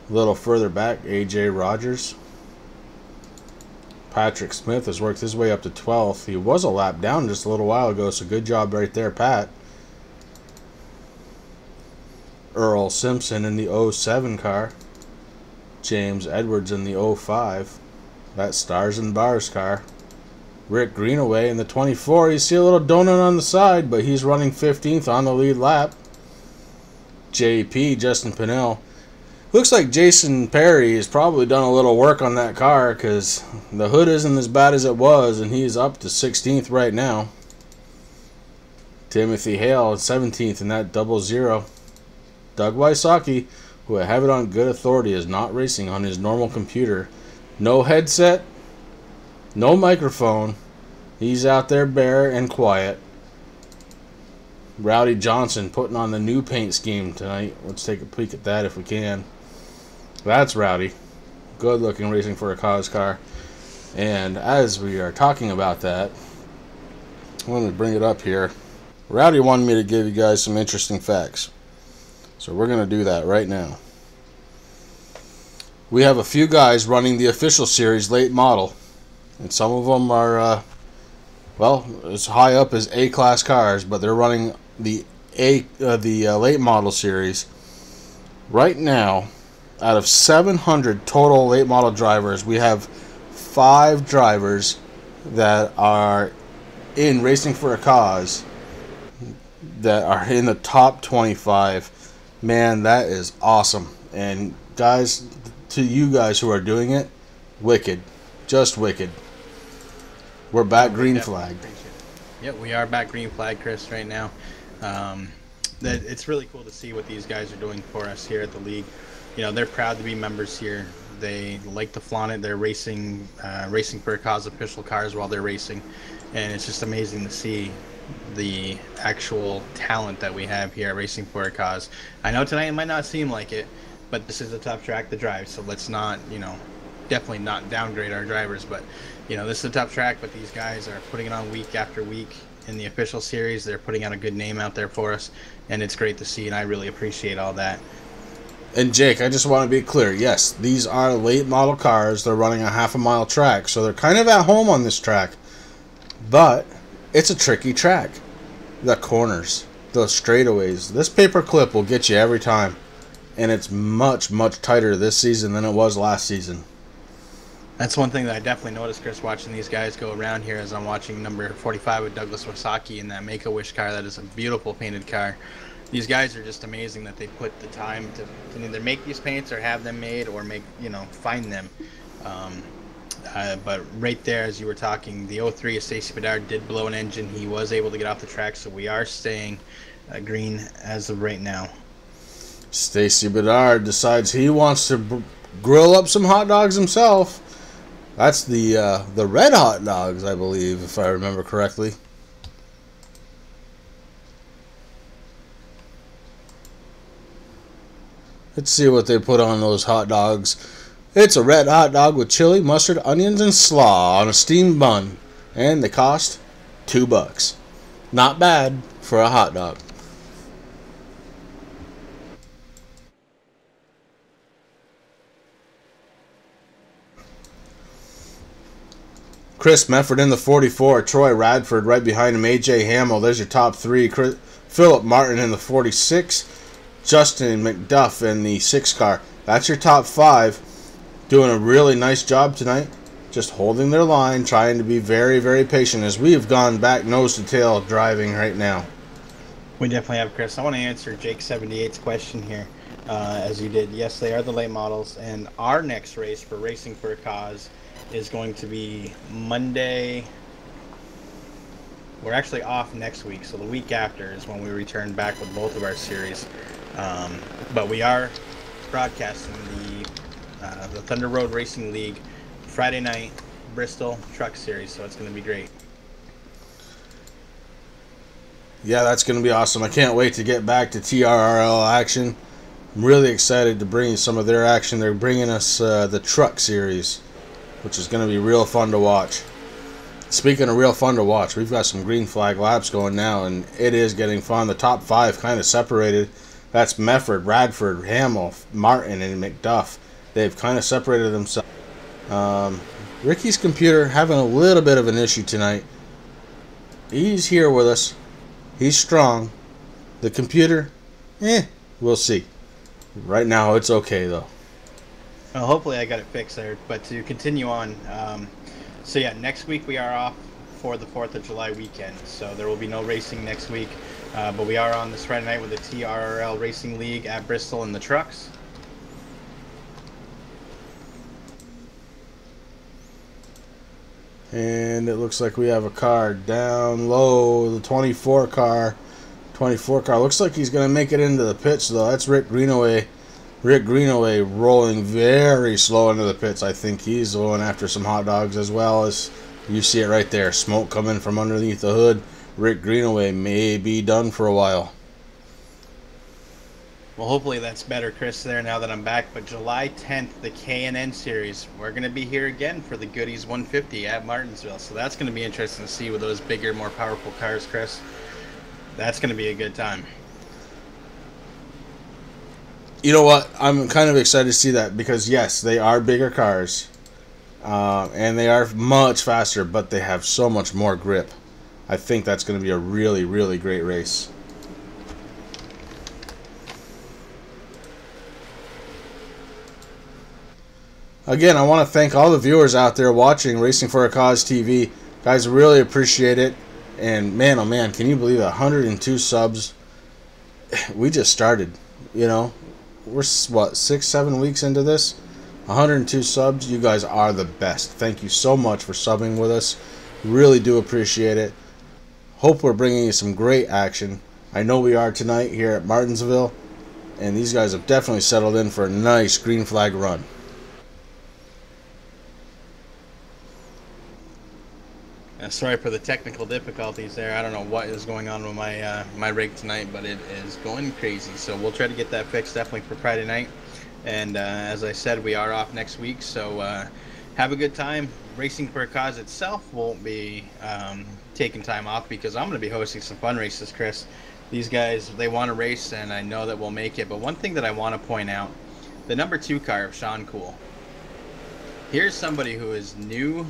A little further back, AJ Rogers. Patrick Smith has worked his way up to 12th. He was a lap down just a little while ago, so good job right there, Pat. Earl Simpson in the 07 car. James Edwards in the 05. That Stars and Bars car. Rick Greenaway in the 24. You see a little donut on the side, but he's running 15th on the lead lap. JP, Justin Pinnell. Looks like Jason Perry has probably done a little work on that car, because the hood isn't as bad as it was, and he's up to 16th right now. Timothy Hale at 17th in that 00. Doug Wysocki, who I have it on good authority, is not racing on his normal computer. No headset, no microphone. He's out there bare and quiet. Rowdy Johnson putting on the new paint scheme tonight. Let's take a peek at that if we can. That's Rowdy. Good looking racing for a cause car. And as we are talking about that, I'm going to bring it up here. Rowdy wanted me to give you guys some interesting facts. So we're going to do that right now. We have a few guys running the official series late model. And some of them are, well, as high up as A-class cars, but they're running the late model series. Right now, out of 700 total late model drivers, we have 5 drivers that are in Racing for a Cause that are in the top 25. Man, that is awesome. And guys, to you guys who are doing it, wicked. Just wicked. We're back green flag. Yep, we are back green flag, Chris, right now. It's really cool to see what these guys are doing for us here at the league. You know, they're proud to be members here. They like to flaunt it. They're racing for a cause official cars while they're racing. And it's just amazing to see the actual talent that we have here at Racing for a Cause. I know tonight it might not seem like it, but this is a tough track to drive, so let's not, you know, definitely not downgrade our drivers, but you know, this is a tough track, but these guys are putting it on week after week in the official series. They're putting out a good name out there for us, and it's great to see, and I really appreciate all that. And Jake, I just want to be clear. Yes, these are late model cars. They're running a half-a-mile track, so they're kind of at home on this track. But it's a tricky track. The corners, the straightaways. This paperclip will get you every time. And it's much, much tighter this season than it was last season. That's one thing that I definitely noticed, Chris, watching these guys go around here as I'm watching number 45 with Douglas Wasaki in that Make-A-Wish car. That is a beautiful painted car. These guys are just amazing that they put the time to either make these paints or have them made or find them. But right there, as you were talking, the 03 of Stacy Bedard did blow an engine. He was able to get off the track, so we are staying green as of right now. Stacy Bedard decides he wants to grill up some hot dogs himself. That's the red hot dogs, I believe, if I remember correctly. Let's see what they put on those hot dogs. It's a red hot dog with chili, mustard, onions, and slaw on a steamed bun. And they cost $2. Not bad for a hot dog. Chris Mefford in the 44, Troy Radford right behind him, AJ Hamill. There's your top three. Philip Martin in the 46, Justin McDuff in the 6 car. That's your top 5. Doing a really nice job tonight. Just holding their line, trying to be very, very patient as we have gone back nose to tail driving right now. We definitely have, Chris. I want to answer Jake 78's question here, as you did. Yes, they are the late models, and our next race for Racing for a Cause is going to be Monday. We're actually off next week, so the week after is when we return back with both of our series. But we are broadcasting the Thunder Road Racing League Friday night Bristol Truck Series, so it's going to be great. Yeah, that's going to be awesome. I can't wait to get back to TRRL action. I'm really excited to bring you some of their action. They're bringing us the Truck Series, which is going to be real fun to watch. Speaking of real fun to watch, we've got some green flag laps going now, and it is getting fun. The top 5 kind of separated. That's Mefford, Radford, Hamill, Martin, and McDuff. They've kind of separated themselves. Ricky's computer having a little bit of an issue tonight. He's here with us. He's strong. The computer, we'll see. Right now, it's okay, though. Well, hopefully I got it fixed there. But to continue on, so yeah, next week we are off for the 4th of July weekend. So there will be no racing next week. But we are on this Friday night with the TRRL Racing League at Bristol in the trucks. And it looks like we have a car down low, the 24 car. 24 car. Looks like he's going to make it into the pits, though. That's Rick Greenaway. Rick Greenaway rolling very slow into the pits. I think he's going after some hot dogs as well. As you see it right there. Smoke coming from underneath the hood. Rick Greenaway may be done for a while. Well, hopefully that's better, Chris, there now that I'm back. But July 10th, the K&N Series, we're going to be here again for the Goodies 150 at Martinsville. So that's going to be interesting to see with those bigger, more powerful cars, Chris. That's going to be a good time. You know what? I'm kind of excited to see that because, yes, they are bigger cars. And they are much faster, but they have so much more grip. I think that's going to be a really, really great race. Again, I want to thank all the viewers out there watching Racing for a Cause TV. Guys, really appreciate it. And man, oh man, can you believe it? 102 subs. We just started, you know. We're, what, 6-7 weeks into this? 102 subs. You guys are the best. Thank you so much for subbing with us. Really do appreciate it. Hope we're bringing you some great action. I know we are tonight here at Martinsville. And these guys have definitely settled in for a nice green flag run. Sorry for the technical difficulties there. I don't know what is going on with my my rig tonight, but it is going crazy. So we'll try to get that fixed definitely for Friday night. And as I said, we are off next week, so have a good time. Racing for a Cause itself won't be taking time off because I'm going to be hosting some fun races, Chris. These guys, they want to race, and I know that we'll make it. But one thing that I want to point out, the number 2 car of Sean Cool. Here's somebody who is new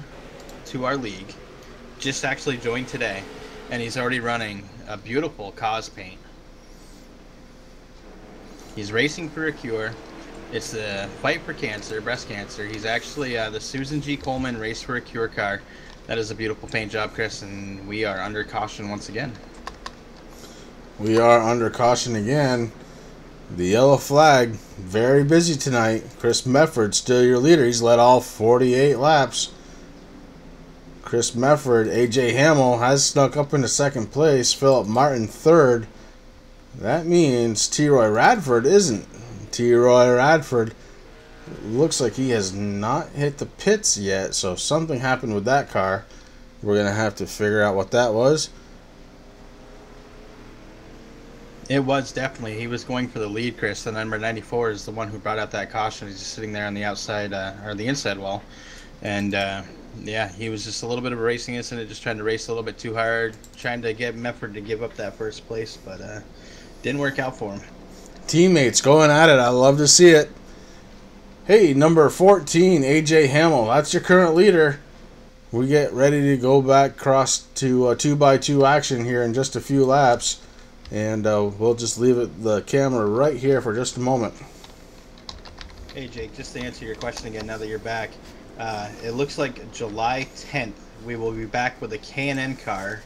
to our league, just actually joined today, and he's already running a beautiful Cause paint. He's racing for a cure. It's the fight for cancer, breast cancer. He's actually the Susan G. Coleman Race for a Cure car. That is a beautiful paint job, Chris, and we are under caution once again. We are under caution again. The yellow flag, very busy tonight. Chris Mefford, still your leader. He's led all 48 laps. Chris Mefford, AJ Hamill has snuck up into second place. Philip Martin third. That means T-Roy Radford isn't. T-Roy Radford looks like he has not hit the pits yet, so something happened with that car. We're going to have to figure out what that was. It was definitely. He was going for the lead, Chris. The number 94 is the one who brought out that caution. He's just sitting there on the outside, or the inside wall. And, yeah, he was just a little bit of a racing incident, just trying to race a little bit too hard, trying to get Mefford to give up that first place, but didn't work out for him. Teammates going at it. I love to see it. Hey, number 14, AJ Hamill. That's your current leader. We get ready to go back across to 2x2 action here in just a few laps. And we'll just leave the camera right here for just a moment. Hey, Jake, just to answer your question again now that you're back, it looks like July 10th we will be back with a K&N car.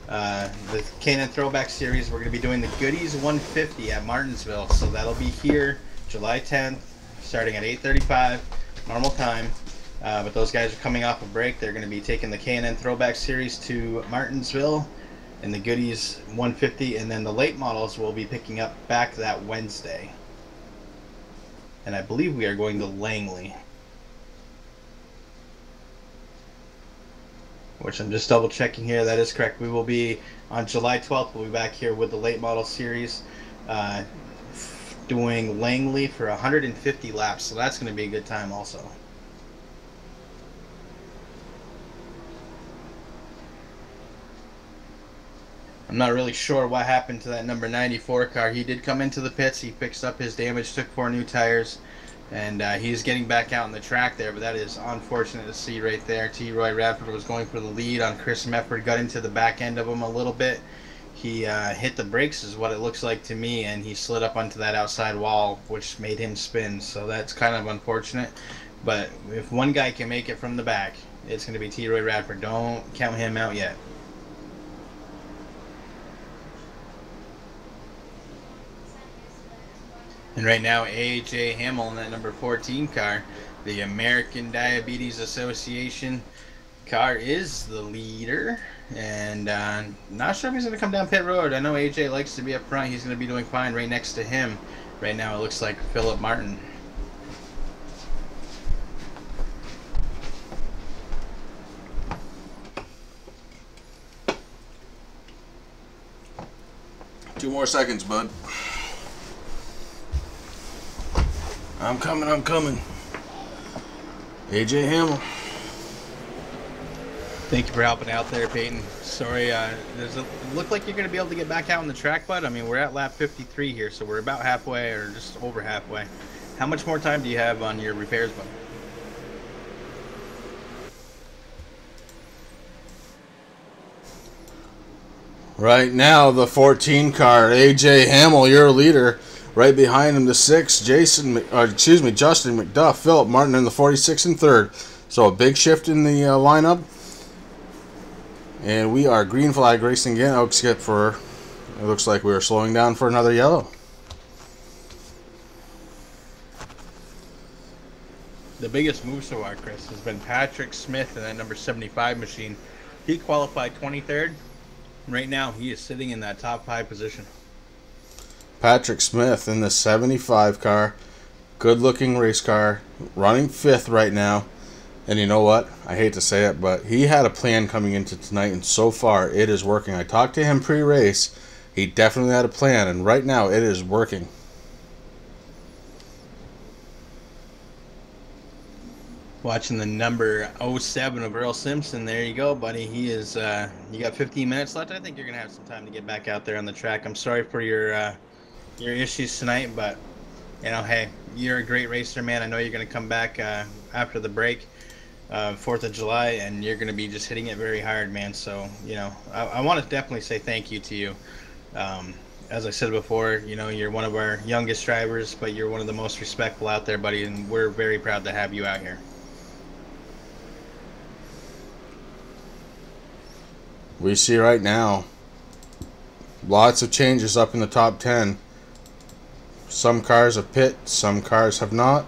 The K&N Throwback Series, we're going to be doing the Goodies 150 at Martinsville. So that'll be here July 10th, starting at 8:35, normal time. But those guys are coming off a break. They're going to be taking the K&N Throwback Series to Martinsville and the Goodies 150. And then the late models will be picking up back that Wednesday. And I believe we are going to Langley, which I'm just double checking here. That is correct. We will be on July 12th. We'll be back here with the late model series, doing Langley for 150 laps. So that's going to be a good time also. I'm not really sure what happened to that number 94 car. He did come into the pits. He fixed up his damage, took 4 new tires, and he's getting back out on the track there. But that is unfortunate to see right there. T-Roy Radford was going for the lead on Chris Mefford, got into the back end of him a little bit. He hit the brakes is what it looks like to me, and he slid up onto that outside wall, which made him spin. So that's kind of unfortunate. But if one guy can make it from the back, it's going to be T-Roy Radford. Don't count him out yet. And right now, AJ Hamill in that number 14 car, the American Diabetes Association car, is the leader. And not sure if he's going to come down pit road. I know AJ likes to be up front. He's going to be doing fine. Right next to him, right now, it looks like Philip Martin. Two more seconds, bud. I'm coming. AJ Hamill. Thank you for helping out there, Peyton. Sorry, it looked like you're going to be able to get back out on the track, bud. I mean, we're at lap 53 here, so we're about halfway, or just over halfway. How much more time do you have on your repairs, bud? Right now, the 14 car, AJ Hamill, your leader. Right behind him, the 6, Justin McDuff, Philip Martin in the 46 and 3rd. So a big shift in the lineup. And we are green flag racing again, except for, it looks like we are slowing down for another yellow. The biggest move so far, Chris, has been Patrick Smith in that number 75 machine. He qualified 23rd. Right now, he is sitting in that top 5 position. Patrick Smith in the 75 car. Good looking race car. Running 5th right now. And you know what? I hate to say it, but he had a plan coming into tonight, and so far it is working. I talked to him pre-race. He definitely had a plan, and right now it is working. Watching the number '07 of Earl Simpson. There you go, buddy. He is. You got 15 minutes left. I think you're gonna have some time to get back out there on the track. I'm sorry for your issues tonight, but hey, you're a great racer, man. I know you're gonna come back after the break, 4th of July, and you're gonna be just hitting it very hard, man. So I want to definitely say thank you to you. As I said before, you're one of our youngest drivers, but you're one of the most respectful out there, buddy, and we're very proud to have you out here. We see right now lots of changes up in the top 10. Some cars have pit, some cars have not.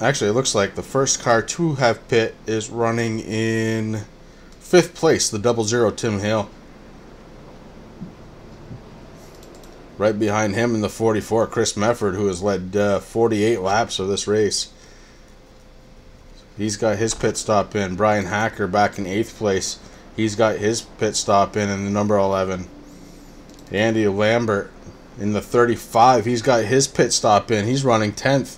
Actually, it looks like the first car to have pit is running in 5th place, the 00 Tim Hale. Right behind him in the 44, Chris Mefford, who has led 48 laps of this race. He's got his pit stop in. Brian Hacker back in 8th place. He's got his pit stop in the number 11. Andy Lambert in the 35. He's got his pit stop in. He's running 10th.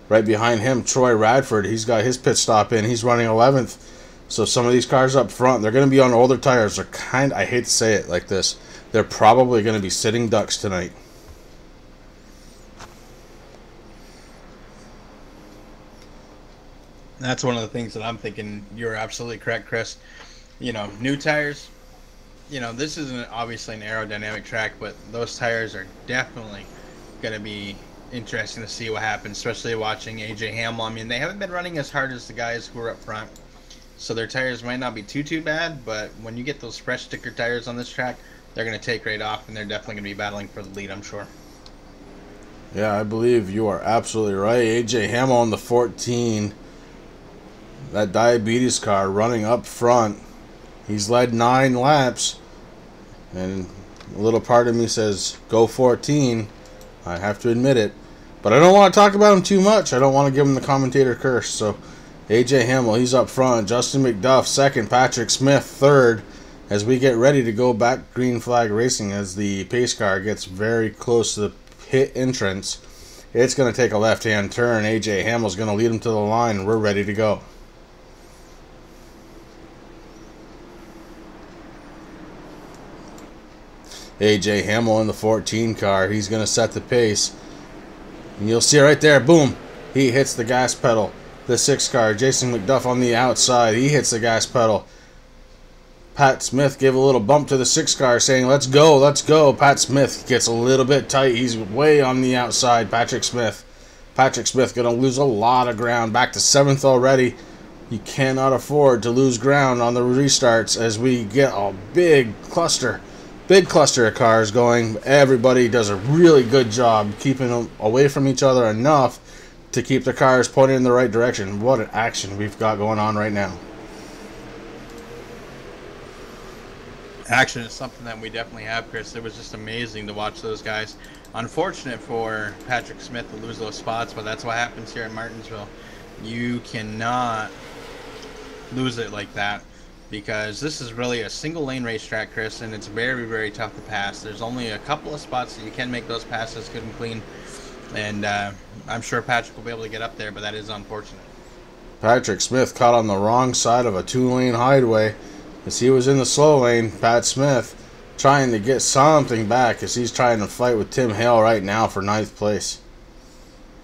Right behind him, Troy Radford. He's got his pit stop in. He's running 11th. So some of these cars up front, they're going to be on older tires. They're I hate to say it like this, they're probably going to be sitting ducks tonight. That's one of the things that I'm thinking. You're absolutely correct, Chris. New tires, this isn't obviously an aerodynamic track, but those tires are definitely going to be interesting to see what happens, especially watching AJ Hamill. I mean, they haven't been running as hard as the guys who are up front, so their tires might not be too bad, but when you get those fresh sticker tires on this track, they're going to take right off, and they're definitely going to be battling for the lead, I'm sure. Yeah, I believe you are absolutely right. AJ Hamill on the 14, that diabetes car running up front. He's led 9 laps, and a little part of me says, go 14. I have to admit it. But I don't want to talk about him too much. I don't want to give him the commentator curse. So, AJ Hamill, he's up front. Justin McDuff, second. Patrick Smith, third. As we get ready to go back green flag racing, as the pace car gets very close to the pit entrance, it's going to take a left-hand turn. AJ Hamill's going to lead him to the line, and we're ready to go. AJ Hamill in the 14 car. He's going to set the pace. And you'll see right there, boom, he hits the gas pedal. The 6 car, Jason McDuff on the outside. He hits the gas pedal. Pat Smith gave a little bump to the 6 car saying, let's go, let's go. Pat Smith gets a little bit tight. He's way on the outside, Patrick Smith. Patrick Smith going to lose a lot of ground. Back to 7th already. You cannot afford to lose ground on the restarts as we get a big cluster of cars going. Everybody does a really good job keeping them away from each other enough to keep the cars pointed in the right direction. What an action we've got going on right now. Action is something that we definitely have, Chris. It was just amazing to watch those guys. Unfortunate for Patrick Smith to lose those spots, but that's what happens here in Martinsville. You cannot lose it like that, because this is really a single lane racetrack, Chris, and it's very, very tough to pass. There's only a couple of spots that you can make those passes good and clean, and I'm sure Patrick will be able to get up there, but that is unfortunate. Patrick Smith caught on the wrong side of a 2-lane highway as he was in the slow lane. Pat Smith trying to get something back as he's trying to fight with Tim Hale right now for 9th place.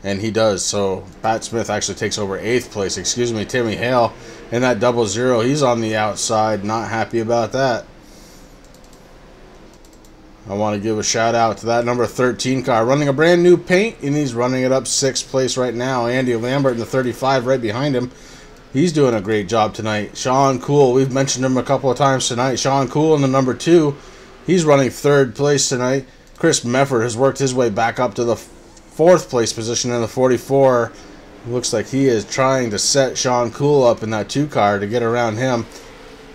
And he does. So Pat Smith actually takes over 8th place. Excuse me, Timmy Hale in that 00. He's on the outside. Not happy about that. I want to give a shout out to that number 13 car running a brand new paint, and he's running it up 6th place right now. Andy Lambert in the 35 right behind him. He's doing a great job tonight. Sean Cool, we've mentioned him a couple of times tonight. Sean Cool in the number 2. He's running 3rd place tonight. Chris Mefford has worked his way back up to the 4th place position in the 44. Looks like he is trying to set Sean Cool up in that 2 car to get around him.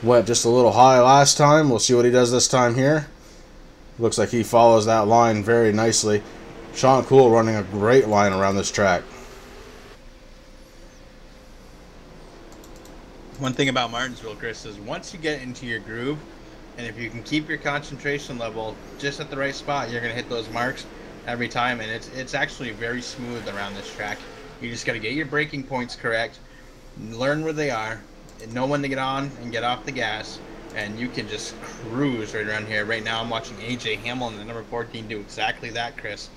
Went just a little high last time. We'll see what he does this time here. Looks like he follows that line very nicely. Sean Cool running a great line around this track. One thing about Martinsville, Chris, is once you get into your groove, and if you can keep your concentration level just at the right spot, you're going to hit those marks every time, and it's actually very smooth around this track. You just got to get your braking points correct, learn where they are, and know when to get on and get off the gas, and you can just cruise right around here. Right now I'm watching AJ Hamilton, the number 14, do exactly that, Chris.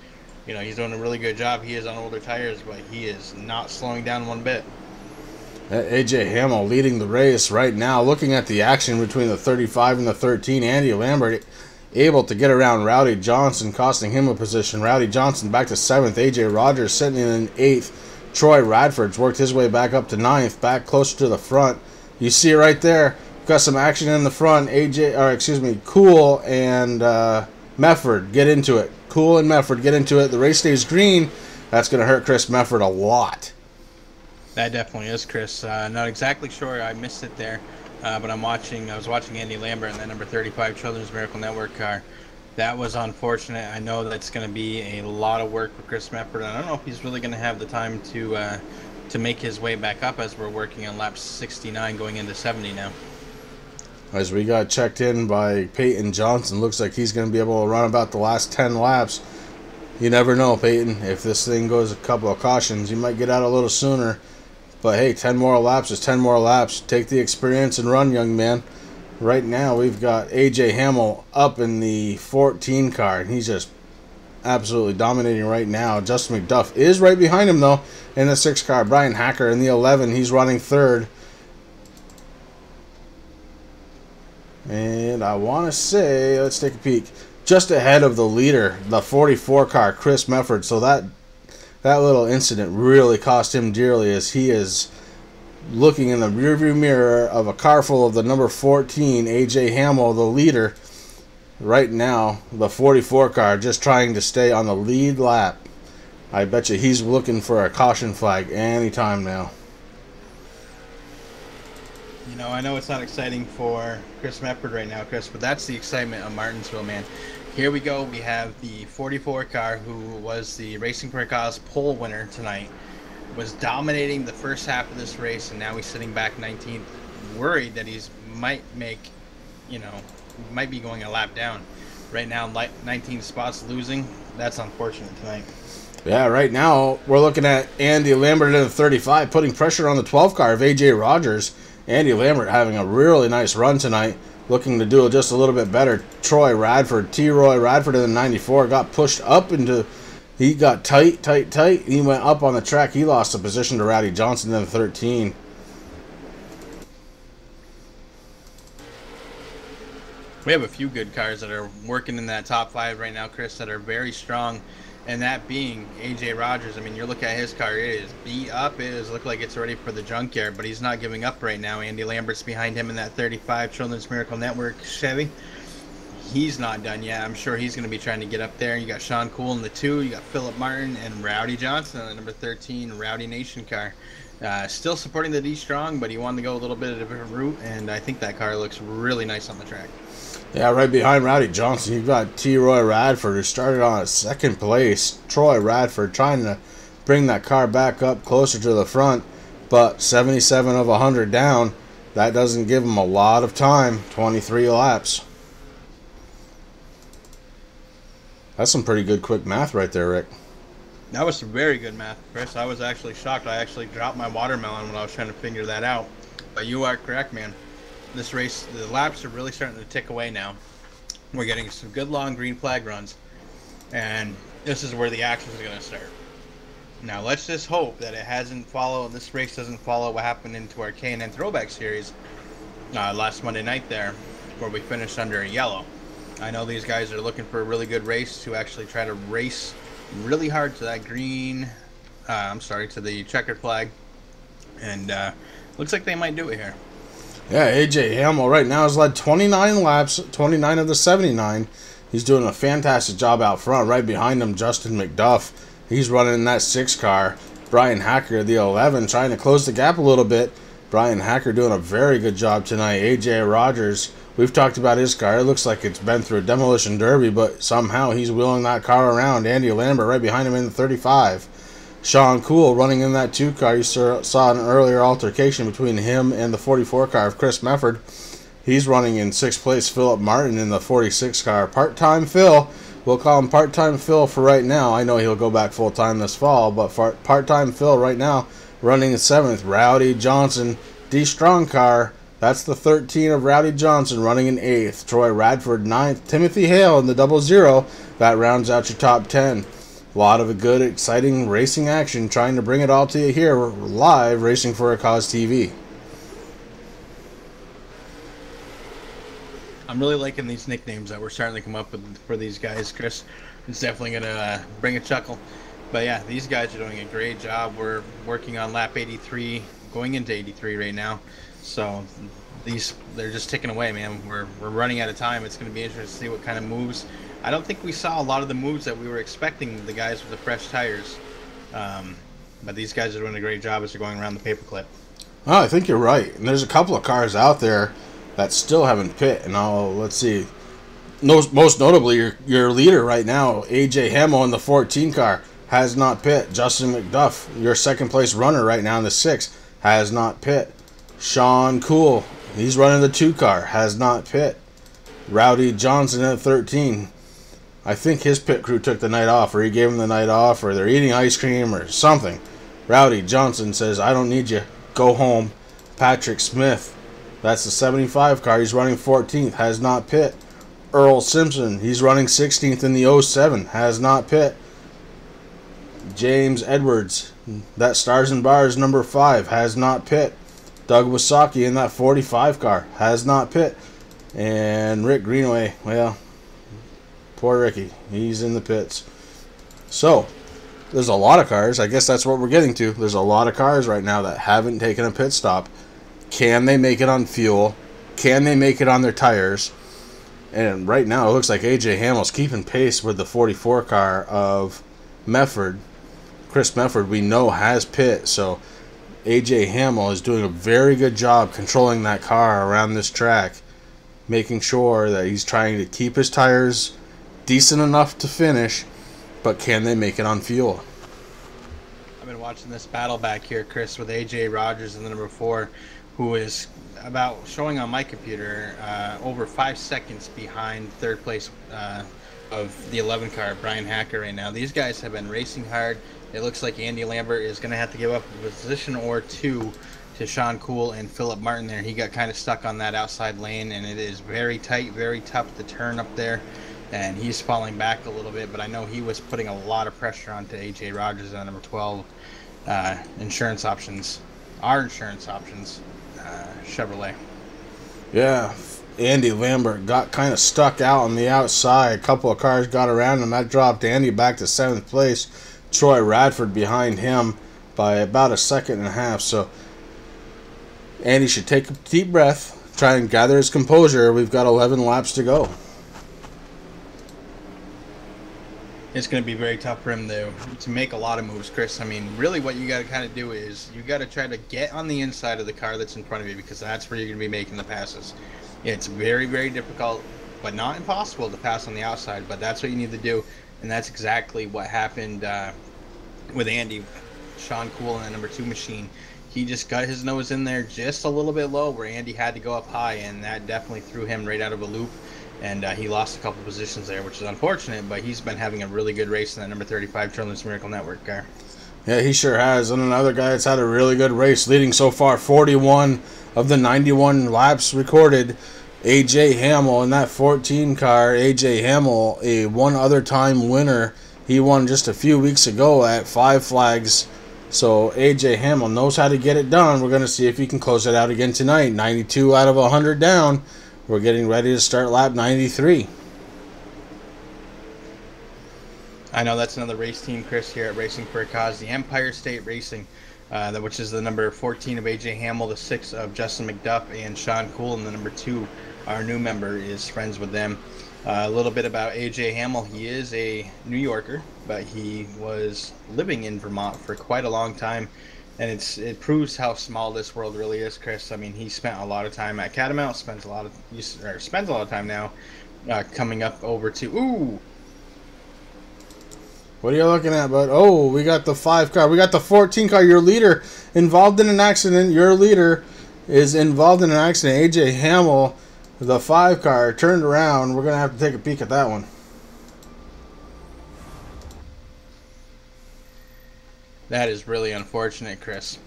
You know, he's doing a really good job. He is on older tires, but he is not slowing down one bit. AJ Hamill leading the race right now. Looking at the action between the 35 and the 13, Andy Lambert able to get around Rowdy Johnson, costing him a position. Rowdy Johnson back to 7th. AJ Rogers sitting in 8th. Troy Radford's worked his way back up to 9th, back closer to the front. You see it right there. Got some action in the front. Cool and Mefford get into it. Cool and Mefford get into it. The race stays green. That's going to hurt Chris Mefford a lot. That definitely is, Chris. Not exactly sure. I missed it there, but I was watching Andy Lambert in that number 35 Children's Miracle Network car. That was unfortunate. I know that's going to be a lot of work for Chris Mefford. I don't know if he's really going to have the time to make his way back up as we're working on lap 69 going into 70 now. As we got checked in by Peyton Johnson, looks like he's going to be able to run about the last 10 laps. You never know, Peyton. If this thing goes a couple of cautions, you might get out a little sooner. But hey, 10 more laps is 10 more laps. Take the experience and run, young man. Right now, we've got AJ Hamill up in the 14 car. He's just absolutely dominating right now. Justin McDuff is right behind him, though, in the 6 car. Brian Hacker in the 11. He's running 3rd. And I want to say, let's take a peek, just ahead of the leader, the 44 car, Chris Mefford. So that little incident really cost him dearly, as he is looking in the rearview mirror of a car full of the number 14, AJ Hamill, the leader. Right now, the 44 car just trying to stay on the lead lap. I bet you he's looking for a caution flag anytime now. You know, I know it's not exciting for Chris Mefford right now, Chris, but that's the excitement of Martinsville, man. Here we go. We have the 44 car, who was the Racing for a Cause pole winner tonight, was dominating the first half of this race, and now he's sitting back 19th, worried that might be going a lap down. Right now, 19 spots losing. That's unfortunate tonight. Yeah, right now we're looking at Andy Lambert in the 35, putting pressure on the 12 car of AJ Rogers. Andy Lambert having a really nice run tonight, looking to do just a little bit better. Troy Radford, Roy Radford in the 94, got pushed up into, he got tight. He went up on the track. He lost a position to Rowdy Johnson in the 13. We have a few good cars that are working in that top 5 right now, Chris, that are very strong. And that being AJ Rogers. I mean, you look at his car, it is beat up. It does look like it's ready for the junkyard, but he's not giving up right now. Andy Lambert's behind him in that 35 Children's Miracle Network Chevy. He's not done yet. I'm sure he's going to be trying to get up there. You got Sean Cool in the 2. You got Philip Martin and Rowdy Johnson in the number 13 Rowdy Nation car. Still supporting the D-Strong, but he wanted to go a little bit of a different route, and I think that car looks really nice on the track. Yeah, right behind Rowdy Johnson, you've got Roy Radford, who started on 2nd place. Troy Radford trying to bring that car back up closer to the front, but 77 of 100 down. That doesn't give him a lot of time. 23 laps. That's some pretty good quick math right there, Rick. That was some very good math, Chris. I was actually shocked. I actually dropped my watermelon when I was trying to figure that out. But you are correct, man. This race, the laps are really starting to tick away now. We're getting some good long green flag runs, and this is where the action is going to start. Now, let's just hope that this race doesn't follow what happened into our K&N Throwback Series last Monday night there, where we finished under a yellow. I know these guys are looking for a really good race to actually try to race really hard to that to the checkered flag, and looks like they might do it here. Yeah, AJ Hamill right now has led 29 laps, 29 of the 79. He's doing a fantastic job out front. Right behind him, Justin McDuff. He's running in that 6 car. Brian Hacker, the 11, trying to close the gap a little bit. Brian Hacker doing a very good job tonight. AJ Rogers, we've talked about his car. It looks like it's been through a demolition derby, but somehow he's wheeling that car around. Andy Lambert right behind him in the 35. Sean Cool running in that 2 car. You saw an earlier altercation between him and the 44 car of Chris Mefford. He's running in 6th place. Philip Martin in the 46 car. Part-time Phil We'll call him Part-Time Phil for right now. I know he'll go back full-time this fall, but for Part-Time Phil right now, running in 7th, Rowdy Johnson, D. Strong car. That's the 13 of Rowdy Johnson running in 8th. Troy Radford 9th. Timothy Hale in the 00. That rounds out your top 10. A lot of good, exciting racing action. Trying to bring it all to you here live, Racing for a Cause TV. I'm really liking these nicknames that we're starting to come up with for these guys, Chris. It's definitely going to bring a chuckle. But yeah, these guys are doing a great job. We're working on lap 83, going into 83 right now. So they're just ticking away, man. We're running out of time. It's going to be interesting to see what kind of moves. I don't think we saw a lot of the moves that we were expecting, the guys with the fresh tires. But these guys are doing a great job as they're going around the paperclip. Oh, I think you're right. And there's a couple of cars out there that still haven't pit. And let's see. Most notably, your leader right now, AJ Hamill in the 14 car, has not pit. Justin McDuff, your second place runner right now in the 6, has not pit. Sean Cool, he's running the 2 car, has not pit. Rowdy Johnson at 13. I think his pit crew took the night off, or he gave him the night off, or they're eating ice cream or something. Rowdy Johnson says, I don't need you. Go home. Patrick Smith, that's the 75 car. He's running 14th. Has not pit. Earl Simpson, he's running 16th in the 07. Has not pit. James Edwards, that Stars and Bars number 5. Has not pit. Doug Wasaki in that 45 car. Has not pit. And Rick Greenaway, well, poor Ricky. He's in the pits. So, there's a lot of cars. I guess that's what we're getting to. There's a lot of cars right now that haven't taken a pit stop. Can they make it on fuel? Can they make it on their tires? And right now, it looks like AJ Hamill's keeping pace with the 44 car of Mefford. Chris Mefford, we know, has pit. So, AJ Hamill is doing a very good job controlling that car around this track, making sure that he's trying to keep his tires decent enough to finish, but can they make it on fuel? I've been watching this battle back here, Chris, with AJ Rogers in the number 4, who is about showing on my computer over 5 seconds behind third place of the 11 car, Brian Hacker, right now. These guys have been racing hard. It looks like Andy Lambert is going to have to give up a position or 2 to Sean Cool and Philip Martin there. He got kind of stuck on that outside lane, and it is very tight, very tough to turn up there. And he's falling back a little bit, but I know he was putting a lot of pressure onto AJ Rogers on number 12 insurance options, our insurance options, Chevrolet. Yeah, Andy Lambert got kind of stuck out on the outside. A couple of cars got around him. That dropped Andy back to 7th place. Troy Radford behind him by about a second and a half. So Andy should take a deep breath, try and gather his composure. We've got 11 laps to go. It's going to be very tough for him to make a lot of moves, Chris. I mean, really what you got to kind of do is you got to try to get on the inside of the car that's in front of you, because that's where you're going to be making the passes. It's very, very difficult, but not impossible to pass on the outside, but that's what you need to do, and that's exactly what happened with Andy. Sean Cool in the number 2 machine. He just got his nose in there just a little bit low where Andy had to go up high, and that definitely threw him right out of a loop. And he lost a couple positions there, which is unfortunate, but he's been having a really good race in that number 35 Children's Miracle Network car. Yeah, he sure has. And another guy that's had a really good race, leading so far 41 of the 91 laps recorded, AJ Hamill in that 14 car. AJ Hamill, a one other time winner. He won just a few weeks ago at 5 Flags. So AJ Hamill knows how to get it done. We're going to see if he can close it out again tonight. 92 out of 100 down. We're getting ready to start lap 93. I know that's another race team, Chris, here at Racing for a Cause. The Empire State Racing, which is the number 14 of AJ Hamill, the 6 of Justin McDuff, and Sean Cool, and the number 2, our new member, is friends with them. A little bit about AJ Hamill. He is a New Yorker, but he was living in Vermont for quite a long time. And it proves how small this world really is, Chris. I mean, he spent a lot of time at Catamount, spends a lot of time now coming up over to... Ooh! What are you looking at, bud? Oh, we got the 5 car. We got the 14 car. Your leader involved in an accident. Your leader is involved in an accident. AJ Hamill, the 5 car, turned around. We're going to have to take a peek at that one. That is really unfortunate, Chris.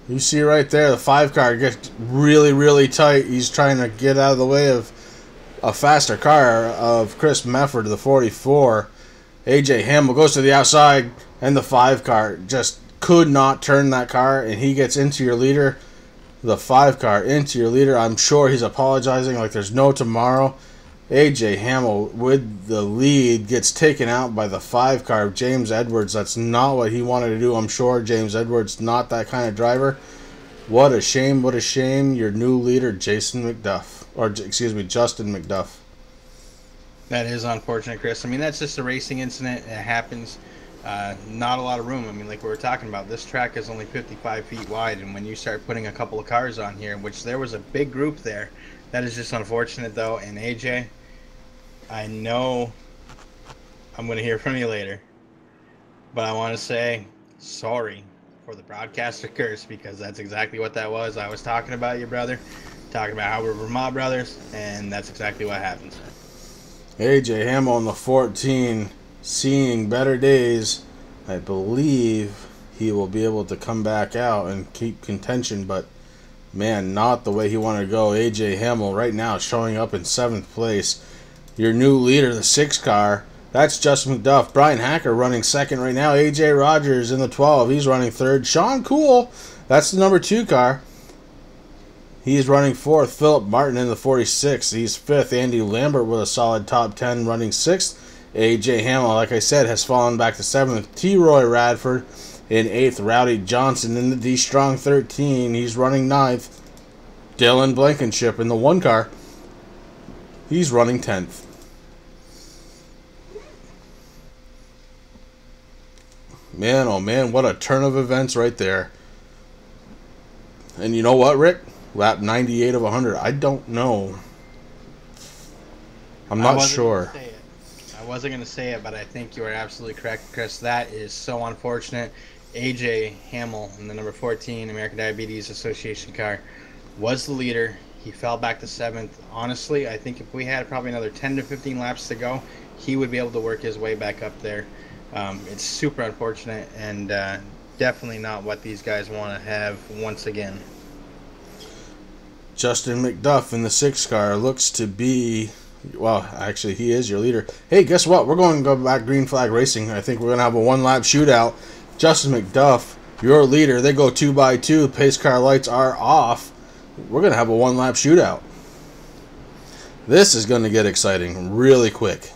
You see right there, the 5 car gets really, really tight. He's trying to get out of the way of a faster car of Chris Mefford, the 44. AJ Hamill goes to the outside, and the 5 car just could not turn that car, and he gets into your leader. The 5 car into your leader. I'm sure he's apologizing like there's no tomorrow. AJ Hamill with the lead gets taken out by the 5 car of James Edwards. That's not what he wanted to do. I'm sure James Edwards not that kind of driver. What a shame, what a shame. Your new leader, Justin McDuff. That is unfortunate, Chris. I mean, that's just a racing incident. It happens. Not a lot of room. I mean, like we were talking about, this track is only 55 feet wide, and when you start putting a couple of cars on here, which there was a big group there, that is just unfortunate, though. And AJ, I know I'm going to hear from you later, but I want to say sorry for the broadcaster curse, because that's exactly what that was. I was talking about your brother, talking about how we're Vermont brothers, and that's exactly what happens. AJ Hamill in the 14, seeing better days. I believe he will be able to come back out and keep contention, but man, not the way he wanted to go. AJ Hamill right now showing up in 7th place. Your new leader, the 6 car, that's Justin McDuff. Brian Hacker running 2nd right now. AJ Rogers in the 12, he's running 3rd. Sean Cool, that's the number 2 car. He's running 4th. Philip Martin in the 46, he's 5th. Andy Lambert with a solid top 10 running 6th. AJ Hamill, like I said, has fallen back to 7th. T. Roy Radford in 8th. Rowdy Johnson in the D Strong 13, he's running 9th. Dylan Blankenship in the 1 car, he's running 10th. Man, oh man, what a turn of events right there. And you know what, Rick? Lap 98 of 100. I don't know. I'm not sure. I wasn't going to say it, but I think you are absolutely correct, Chris. That is so unfortunate. AJ Hamill in the number 14 American Diabetes Association car was the leader. He fell back to 7th. Honestly, I think if we had probably another 10 to 15 laps to go, he would be able to work his way back up there. It's super unfortunate, and definitely not what these guys want to have once again. Justin McDuff in the 6 car looks to be, well, actually, he is your leader. Hey, guess what? We're going to go back green flag racing. I think we're going to have a 1-lap shootout. Justin McDuff, your leader. They go 2x2. Pace car lights are off. We're going to have a 1-lap shootout. This is going to get exciting really quick.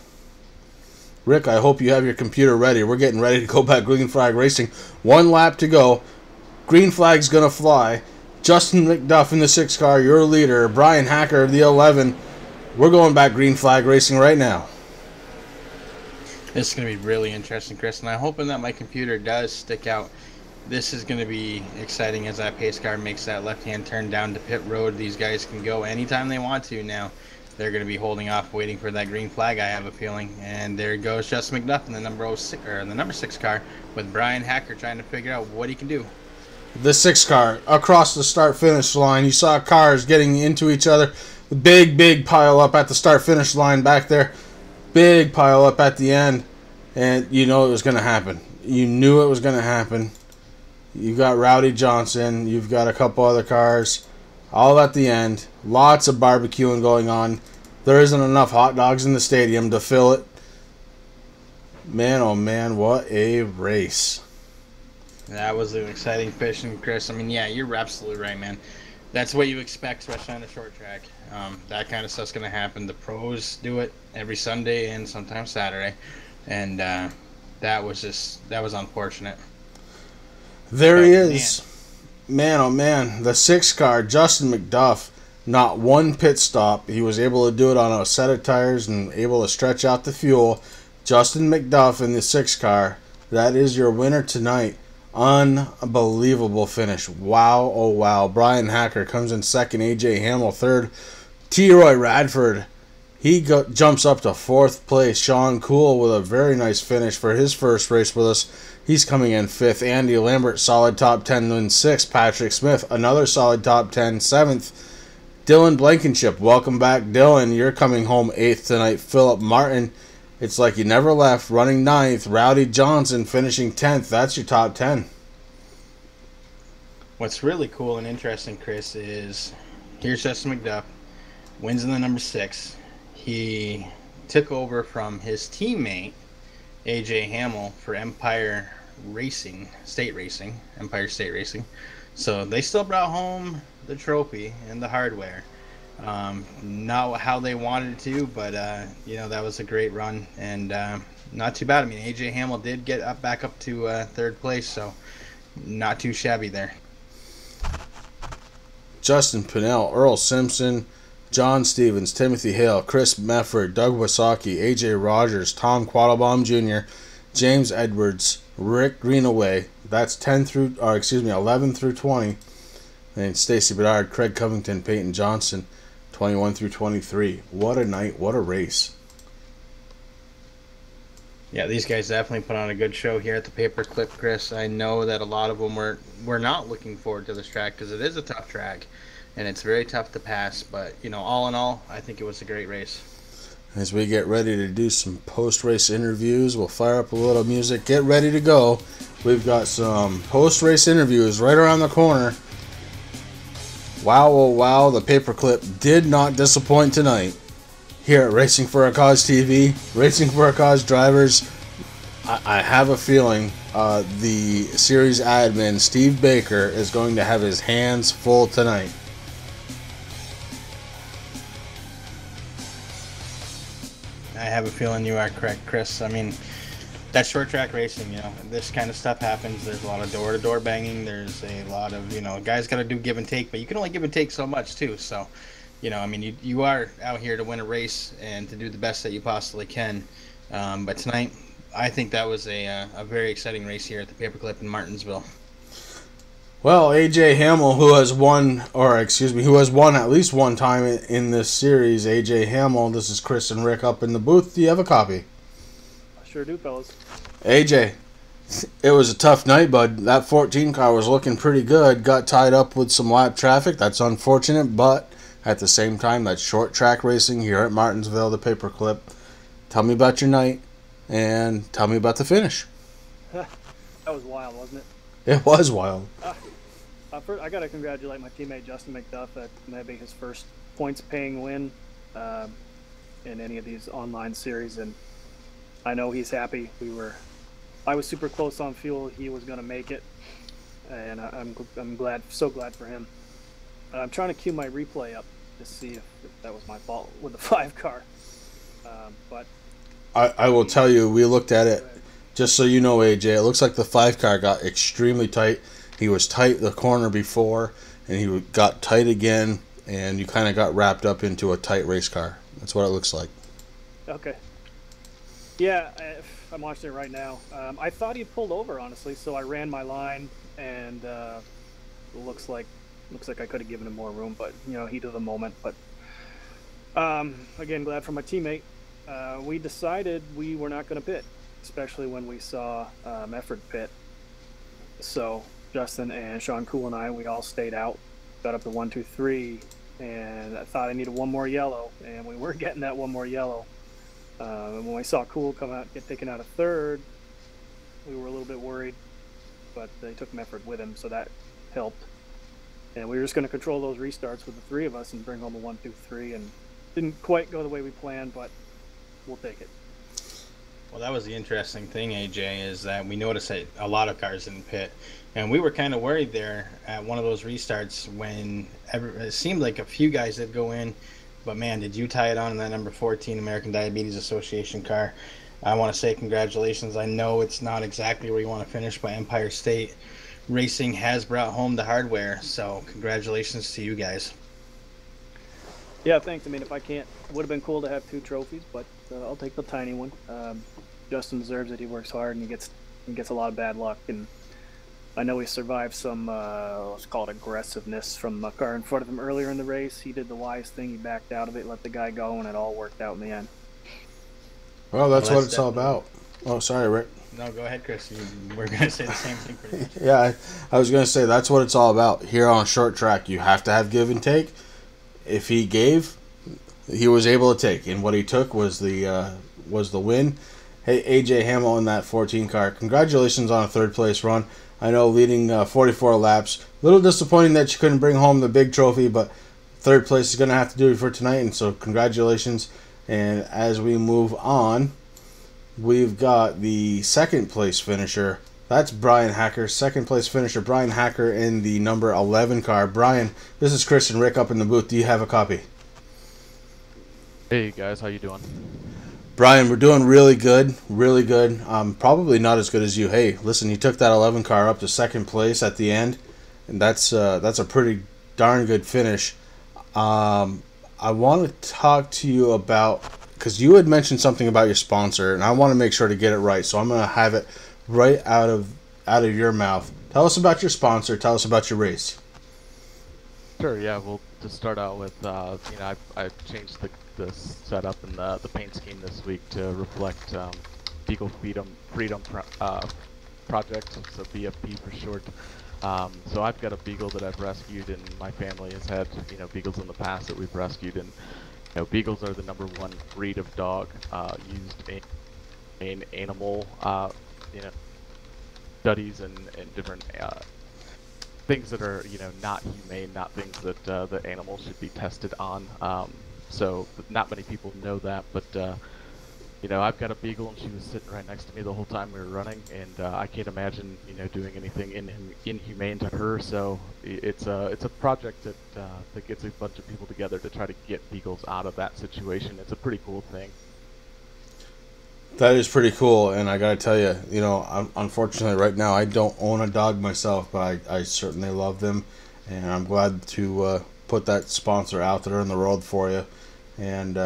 Rick, I hope you have your computer ready. We're getting ready to go back green flag racing. 1 lap to go. Green flag's going to fly. Justin McDuff in the 6 car, your leader. Brian Hacker of the 11. We're going back green flag racing right now. This is going to be really interesting, Chris, and I'm hoping that my computer does stick out. This is going to be exciting as that pace car makes that left-hand turn down to pit road. These guys can go anytime they want to now. They're going to be holding off, waiting for that green flag, I have a feeling. And there goes Justin McDuff in the number 6 car with Brian Hacker trying to figure out what he can do. The 6 car across the start-finish line. You saw cars getting into each other. The big pile up at the start-finish line back there. Big pile up at the end. And you know it was going to happen. You knew it was going to happen. You've got Rowdy Johnson. You've got a couple other cars. All at the end. Lots of barbecuing going on. There isn't enough hot dogs in the stadium to fill it. Man, oh man, what a race. That was an exciting finish, Chris. I mean, yeah, you're absolutely right, man. That's what you expect, especially on a short track. That kind of stuff's going to happen. The pros do it every Sunday and sometimes Saturday. And that was unfortunate. There he is. Man, oh man. The 6 car, Justin McDuff, not one pit stop. He was able to do it on a set of tires and able to stretch out the fuel. Justin McDuff in the 6 car. That is your winner tonight. Unbelievable finish. Wow, oh wow. Brian Hacker comes in 2nd. AJ Hamill 3rd. T. Roy Radford, he jumps up to 4th place. Sean Cool with a very nice finish for his first race with us. He's coming in 5th. Andy Lambert, solid top 10 in 6th. Patrick Smith, another solid top 10, 7th. Dylan Blankenship, welcome back, Dylan. You're coming home 8th tonight. Philip Martin It's like you never left. Running 9th, Rowdy Johnson finishing 10th. That's your top 10. What's really cool and interesting, Chris, is here's Justin McDuff, wins in the number 6. He took over from his teammate, AJ Hamill, for Empire State Racing. So they still brought home the trophy and the hardware. Not how they wanted to, but that was a great run and not too bad. I mean, AJ Hamill did get back up to 3rd place, so not too shabby there. Justin Pinnell, Earl Simpson, John Stevens, Timothy Hale, Chris Mefford, Doug Wasaki, AJ Rogers, Tom Quattlebaum Jr., James Edwards, Rick Greenaway. That's 11 through 20. And Stacy Bedard, Craig Covington, Peyton Johnson, 21 through 23. What a night, what a race. Yeah, these guys definitely put on a good show here at the Paperclip, Chris. I know that a lot of them were not looking forward to this track because it is a tough track and it's very tough to pass. But, all in all, I think it was a great race. As we get ready to do some post-race interviews, we'll fire up a little music. Get ready to go. We've got some post-race interviews right around the corner. Wow, oh wow, the Paperclip did not disappoint tonight. Here at Racing for a Cause TV, Racing for a Cause drivers, I have a feeling the series admin, Steve Baker, is going to have his hands full tonight. I have a feeling you are correct, Chris. I mean, that's short track racing, this kind of stuff happens. There's a lot of door-to-door banging. There's a lot of, guys got to do give and take, but you can only give and take so much too. So, you are out here to win a race and to do the best that you possibly can. But tonight, I think that was a very exciting race here at the Paperclip in Martinsville. Well, AJ Hamill, who has won at least one time in this series. AJ Hamill, this is Chris and Rick up in the booth. Do you have a copy? I sure do, fellas. AJ, it was a tough night, bud. That 14 car was looking pretty good. Got tied up with some lap traffic. That's unfortunate, but at the same time, that's short track racing here at Martinsville, the Paperclip. Tell me about your night, and tell me about the finish. That was wild, wasn't it? It was wild. First, I got to congratulate my teammate Justin McDuff at maybe his first points-paying win in any of these online series, and I know he's happy. I was super close on fuel. He was going to make it, and I'm glad, so glad for him. I'm trying to cue my replay up to see if that was my fault with the 5 car. But I will tell you, we looked at it. Just so you know, AJ, it looks like the 5 car got extremely tight. He was tight the corner before, and he got tight again, and you kind of got wrapped up into a tight race car. That's what it looks like. Okay. Yeah, I'm watching it right now. I thought he pulled over, honestly, so I ran my line, and it looks like I could have given him more room, but heat of the moment. But again, glad for my teammate. We decided we were not going to pit, especially when we saw Mefford pit. So Justin and Sean Cool and I, we all stayed out, got up to 1, 2, 3, and I thought I needed one more yellow, and we were getting that one more yellow. And when we saw Cool come out, get taken out of 3rd, we were a little bit worried, but they took Mefford with him, so that helped. And we were just going to control those restarts with the 3 of us and bring home a 1, 2, 3, and didn't quite go the way we planned, but we'll take it. Well, that was the interesting thing, AJ, is that we noticed that a lot of cars in the pit, and we were kind of worried there at one of those restarts when it seemed like a few guys did go in, but man, did you tie it on in that number 14 American Diabetes Association car. I want to say congratulations. I know it's not exactly where you want to finish, but Empire State Racing has brought home the hardware, so congratulations to you guys. Yeah, thanks. I mean, if I can't, it would have been cool to have 2 trophies, but I'll take the tiny one. Justin deserves it. He works hard, and he gets a lot of bad luck. And I know he survived some, let's call it aggressiveness from a car in front of him earlier in the race. He did the wise thing. He backed out of it, let the guy go, and it all worked out in the end. Well, that's what it's all about. Oh, sorry, Rick. No, go ahead, Chris. We're going to say the same thing pretty much. Yeah, I was going to say that's what it's all about. Here on short track, you have to have give and take. If he gave, he was able to take, and what he took was the was the win. Hey, AJ Hamill in that 14 car. Congratulations on a third place run. I know leading 44 laps. A little disappointing that you couldn't bring home the big trophy, but third place is going to have to do it for tonight, and so congratulations. And as we move on, we've got the second place finisher. That's Brian Hacker. Second place finisher, Brian Hacker in the number 11 car. Brian, this is Chris and Rick up in the booth. Do you have a copy? Hey guys, how you doing? Brian, we're doing really good, really good. Probably not as good as you. Hey, listen, you took that 11 car up to second place at the end, and that's a pretty darn good finish. I want to talk to you about, because you had mentioned something about your sponsor, and I want to make sure to get it right. So I'm going to have it right out of your mouth. Tell us about your sponsor. Tell us about your race. Sure. Yeah. Well, to start out with, I changed the setup and the paint scheme this week to reflect Beagle Freedom Project, so BFP for short. So I've got a beagle that I've rescued, and my family has had beagles in the past that we've rescued, and beagles are the #1 breed of dog used in animal studies and different things that are not humane, not things that the animals should be tested on. So not many people know that, but I've got a beagle, and she was sitting right next to me the whole time we were running, and I can't imagine doing anything inhumane to her. So it's a project that gets a bunch of people together to try to get beagles out of that situation. It's a pretty cool thing. That is pretty cool, and I gotta tell you, unfortunately right now I don't own a dog myself, but I certainly love them, and I'm glad to put that sponsor out there in the world for you. And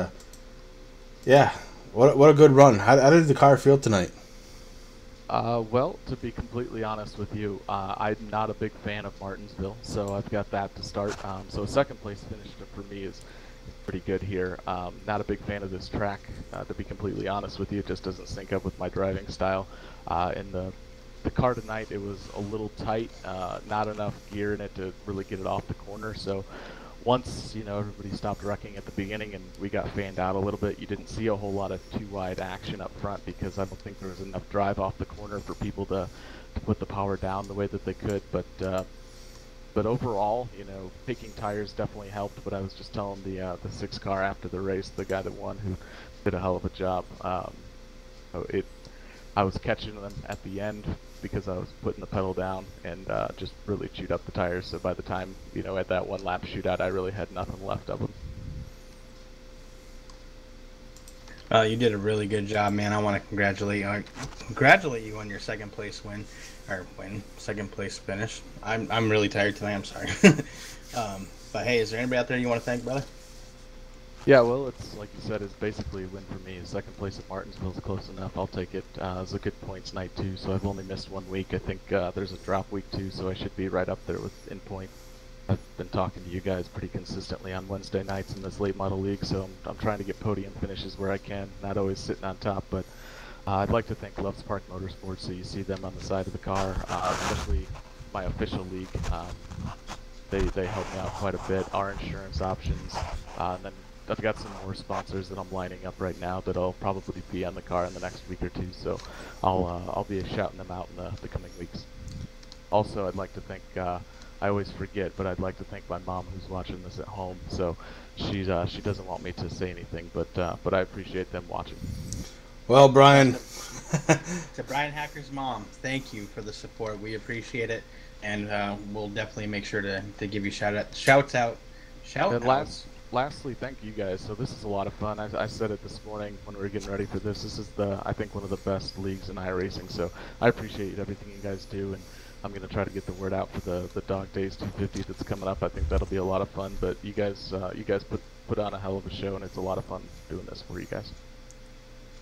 yeah, what a good run. How did the car feel tonight? Well, to be completely honest with you, I'm not a big fan of Martinsville, so I've got that to start. So a second place finish for me is pretty good here. Not a big fan of this track, to be completely honest with you. It just doesn't sync up with my driving style. In the car tonight, it was a little tight, not enough gear in it to really get it off the corner. So once everybody stopped wrecking at the beginning and we got fanned out a little bit, you didn't see a whole lot of too wide action up front, because I don't think there was enough drive off the corner for people to put the power down the way that they could. But overall, picking tires definitely helped. But I was just telling the 6 car after the race, the guy that won, who did a hell of a job. I was catching them at the end because I was putting the pedal down and just really chewed up the tires. So by the time at that 1 lap shootout, I really had nothing left of them. You did a really good job, man. I want to congratulate you on your second place second place finish. I'm really tired tonight. I'm sorry. But hey, is there anybody out there you want to thank, brother? Yeah, well, it's like you said, it's basically a win for me. Second place at Martinsville is close enough. I'll take it. It was a good points night too, so I've only missed 1 week. I think there's a drop week too, so I should be right up there in point. I've been talking to you guys pretty consistently on Wednesday nights in this late model league, so I'm trying to get podium finishes where I can, not always sitting on top. But I'd like to thank Loves Park Motorsports, so you see them on the side of the car, especially my official league. They help me out quite a bit. Our insurance options, and then I've got some more sponsors that I'm lining up right now that'll probably be on the car in the next week or two, so I'll be shouting them out in the coming weeks. Also, I'd like to thank, I always forget, but I'd like to thank my mom who's watching this at home. So she doesn't want me to say anything, but I appreciate them watching. Well, Brian. To Brian Hacker's mom, thank you for the support. We appreciate it, and we'll definitely make sure to give you shouts out. Lastly, thank you guys. So this is a lot of fun. I said it this morning when we were getting ready for this. This is I think one of the best leagues in iRacing. So I appreciate everything you guys do, and I'm gonna try to get the word out for the Dog Days 250 that's coming up. I think that'll be a lot of fun. But you guys put on a hell of a show, and it's a lot of fun doing this for you guys.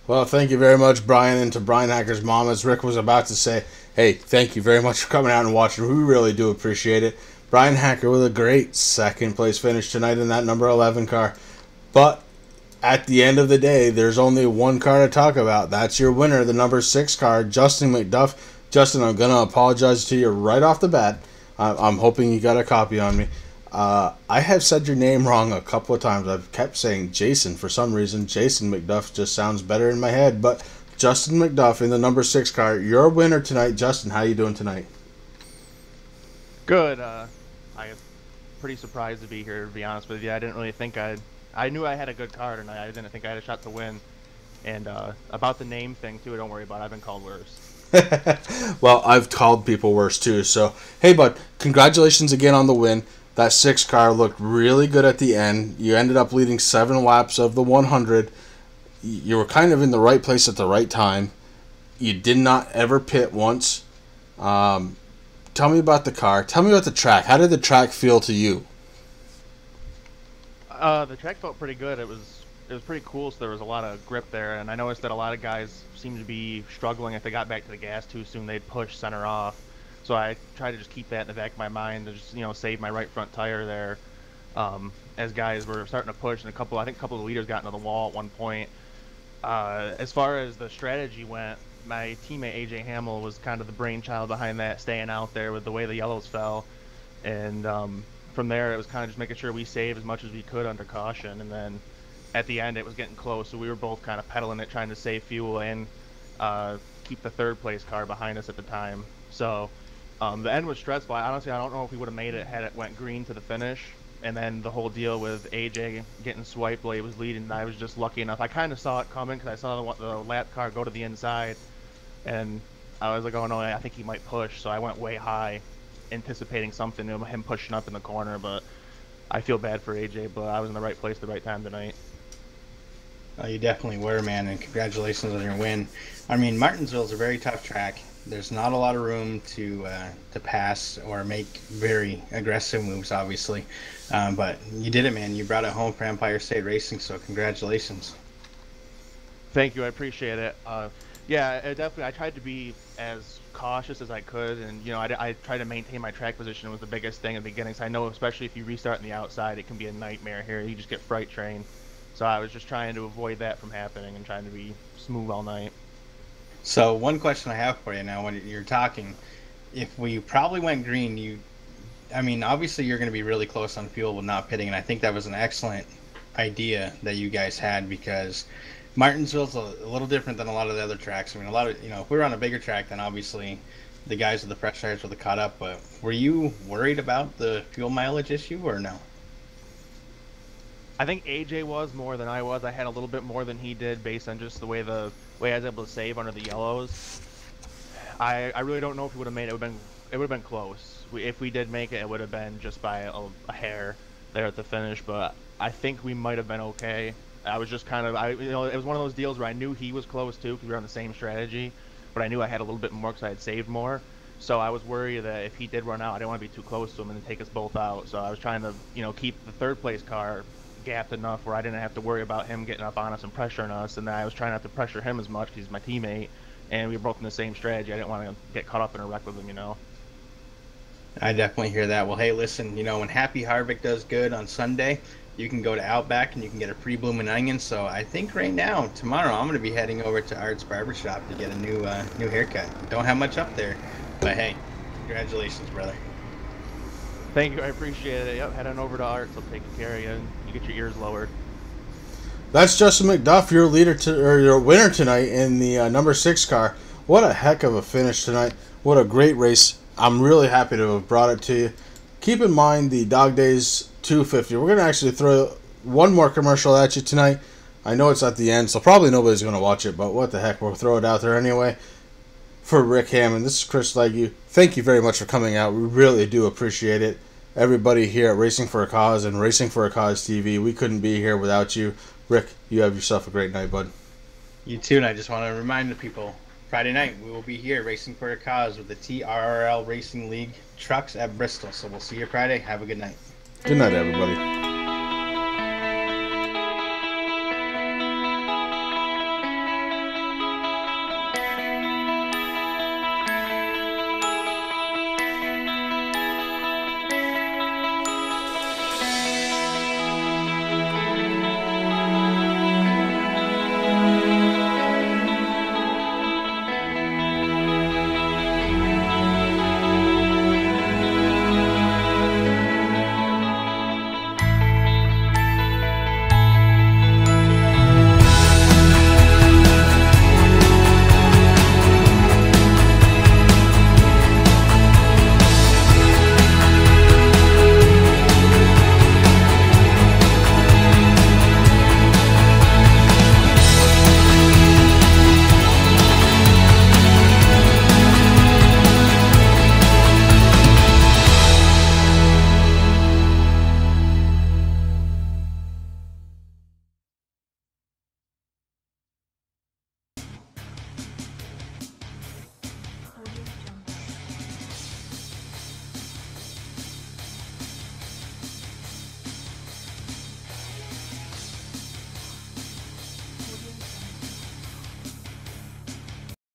Well, thank you very much, Brian, and to Brian Hacker's mom. As Rick was about to say, hey, thank you very much for coming out and watching. We really do appreciate it. Brian Hacker with a great second place finish tonight in that number 11 car. But at the end of the day, there's only 1 car to talk about. That's your winner, the number 6 car, Justin McDuff. Justin, I'm going to apologize to you right off the bat. I'm hoping you got a copy on me. I have said your name wrong a couple of times. I've kept saying Jason for some reason. Jason McDuff just sounds better in my head. But Justin McDuff in the number 6 car, you're a winner tonight. Justin, how you doing tonight? Good. I am pretty surprised to be here, to be honest with you. I didn't really think I knew I had a good car tonight. I didn't think I had a shot to win. And about the name thing, too, don't worry about it. I've been called worse. Well, I've called people worse, too. So, hey, bud, congratulations again on the win. That 6 car looked really good at the end. You ended up leading 7 laps of the 100. You were kind of in the right place at the right time. You did not ever pit once. Tell me about the car. Tell me about the track. How did the track feel to you? The track felt pretty good. It was pretty cool, so there was a lot of grip there, and I noticed that a lot of guys seemed to be struggling if they got back to the gas too soon. They'd push center off, so I tried to just keep that in the back of my mind to just save my right front tire there. As guys were starting to push, and I think a couple of leaders got into the wall at one point. As far as the strategy went, my teammate AJ Hamill was kind of the brainchild behind that, staying out there with the way the yellows fell, and from there it was kind of just making sure we saved as much as we could under caution, and then at the end it was getting close, so we were both kind of pedaling it, trying to save fuel and keep the 3rd place car behind us at the time. So the end was stressful. Honestly, I don't know if we would have made it had it went green to the finish, and then the whole deal with AJ getting swiped while he was leading. I was just lucky enough. I kind of saw it coming because I saw the lap car go to the inside, and I was like, oh no, I think he might push, so I went way high, anticipating something, him pushing up in the corner. But I feel bad for AJ, but I was in the right place at the right time tonight. Oh, you definitely were, man, and congratulations on your win. I mean, Martinsville is a very tough track. There's not a lot of room to pass or make very aggressive moves, obviously. But you did it, man. You brought it home for Empire State Racing, so congratulations. Thank you. I appreciate it. Yeah, definitely. I tried to be as cautious as I could, and I tried to maintain my track position was the biggest thing in the beginning. So I know, especially if you restart on the outside, it can be a nightmare here. You just get freight trained. So I was just trying to avoid that from happening and trying to be smooth all night. So one question I have for you now, when you're talking, if we probably went green, I mean, obviously you're going to be really close on fuel with not pitting, and I think that was an excellent idea that you guys had, because Martinsville's a little different than a lot of the other tracks. I mean, if we were on a bigger track, then obviously the guys with the fresh tires would have caught up. But were you worried about the fuel mileage issue or no? I think AJ was more than I was. I had a little bit more than he did based on just the way I was able to save under the yellows. I really don't know if we would have made it. It would have been close. If we did make it, it would have been just by a hair there at the finish. But I think we might have been okay. I was just kind of, it was one of those deals where I knew he was close too because we were on the same strategy, but I knew I had a little bit more because I had saved more. So I was worried that if he did run out, I didn't want to be too close to him and take us both out. So I was trying to, keep the 3rd place car gapped enough where I didn't have to worry about him getting up on us and pressuring us, and then I was trying not to pressure him as much because he's my teammate, and we were both in the same strategy. I didn't want to get caught up in a wreck with him, I definitely hear that. Well, hey, listen, when Happy Harvick does good on Sunday, you can go to Outback and you can get a free bloomin' onion. So I think right now, tomorrow, I'm going to be heading over to Art's Barbershop to get a new haircut. Don't have much up there, but hey, congratulations, brother. Thank you, I appreciate it. Yep, head on over to Art's. I'll take care of you, and you get your ears lowered. That's Justin McDuff, your your winner tonight in the number 6 car. What a heck of a finish tonight. What a great race. I'm really happy to have brought it to you. Keep in mind the Dog Days 250. We're going to actually throw one more commercial at you tonight. I know it's at the end, so probably nobody's going to watch it, but what the heck, we'll throw it out there anyway. For Rick Hammond, this is Chris Legge. Thank you very much for coming out. We really do appreciate it. Everybody here at Racing for a Cause and Racing for a Cause TV, we couldn't be here without you. Rick, you have yourself a great night, bud. You too, and I just want to remind the people, Friday night we will be here Racing for a Cause with the TRRL Racing League trucks at Bristol. So we'll see you Friday. Have a good night. Good night, everybody.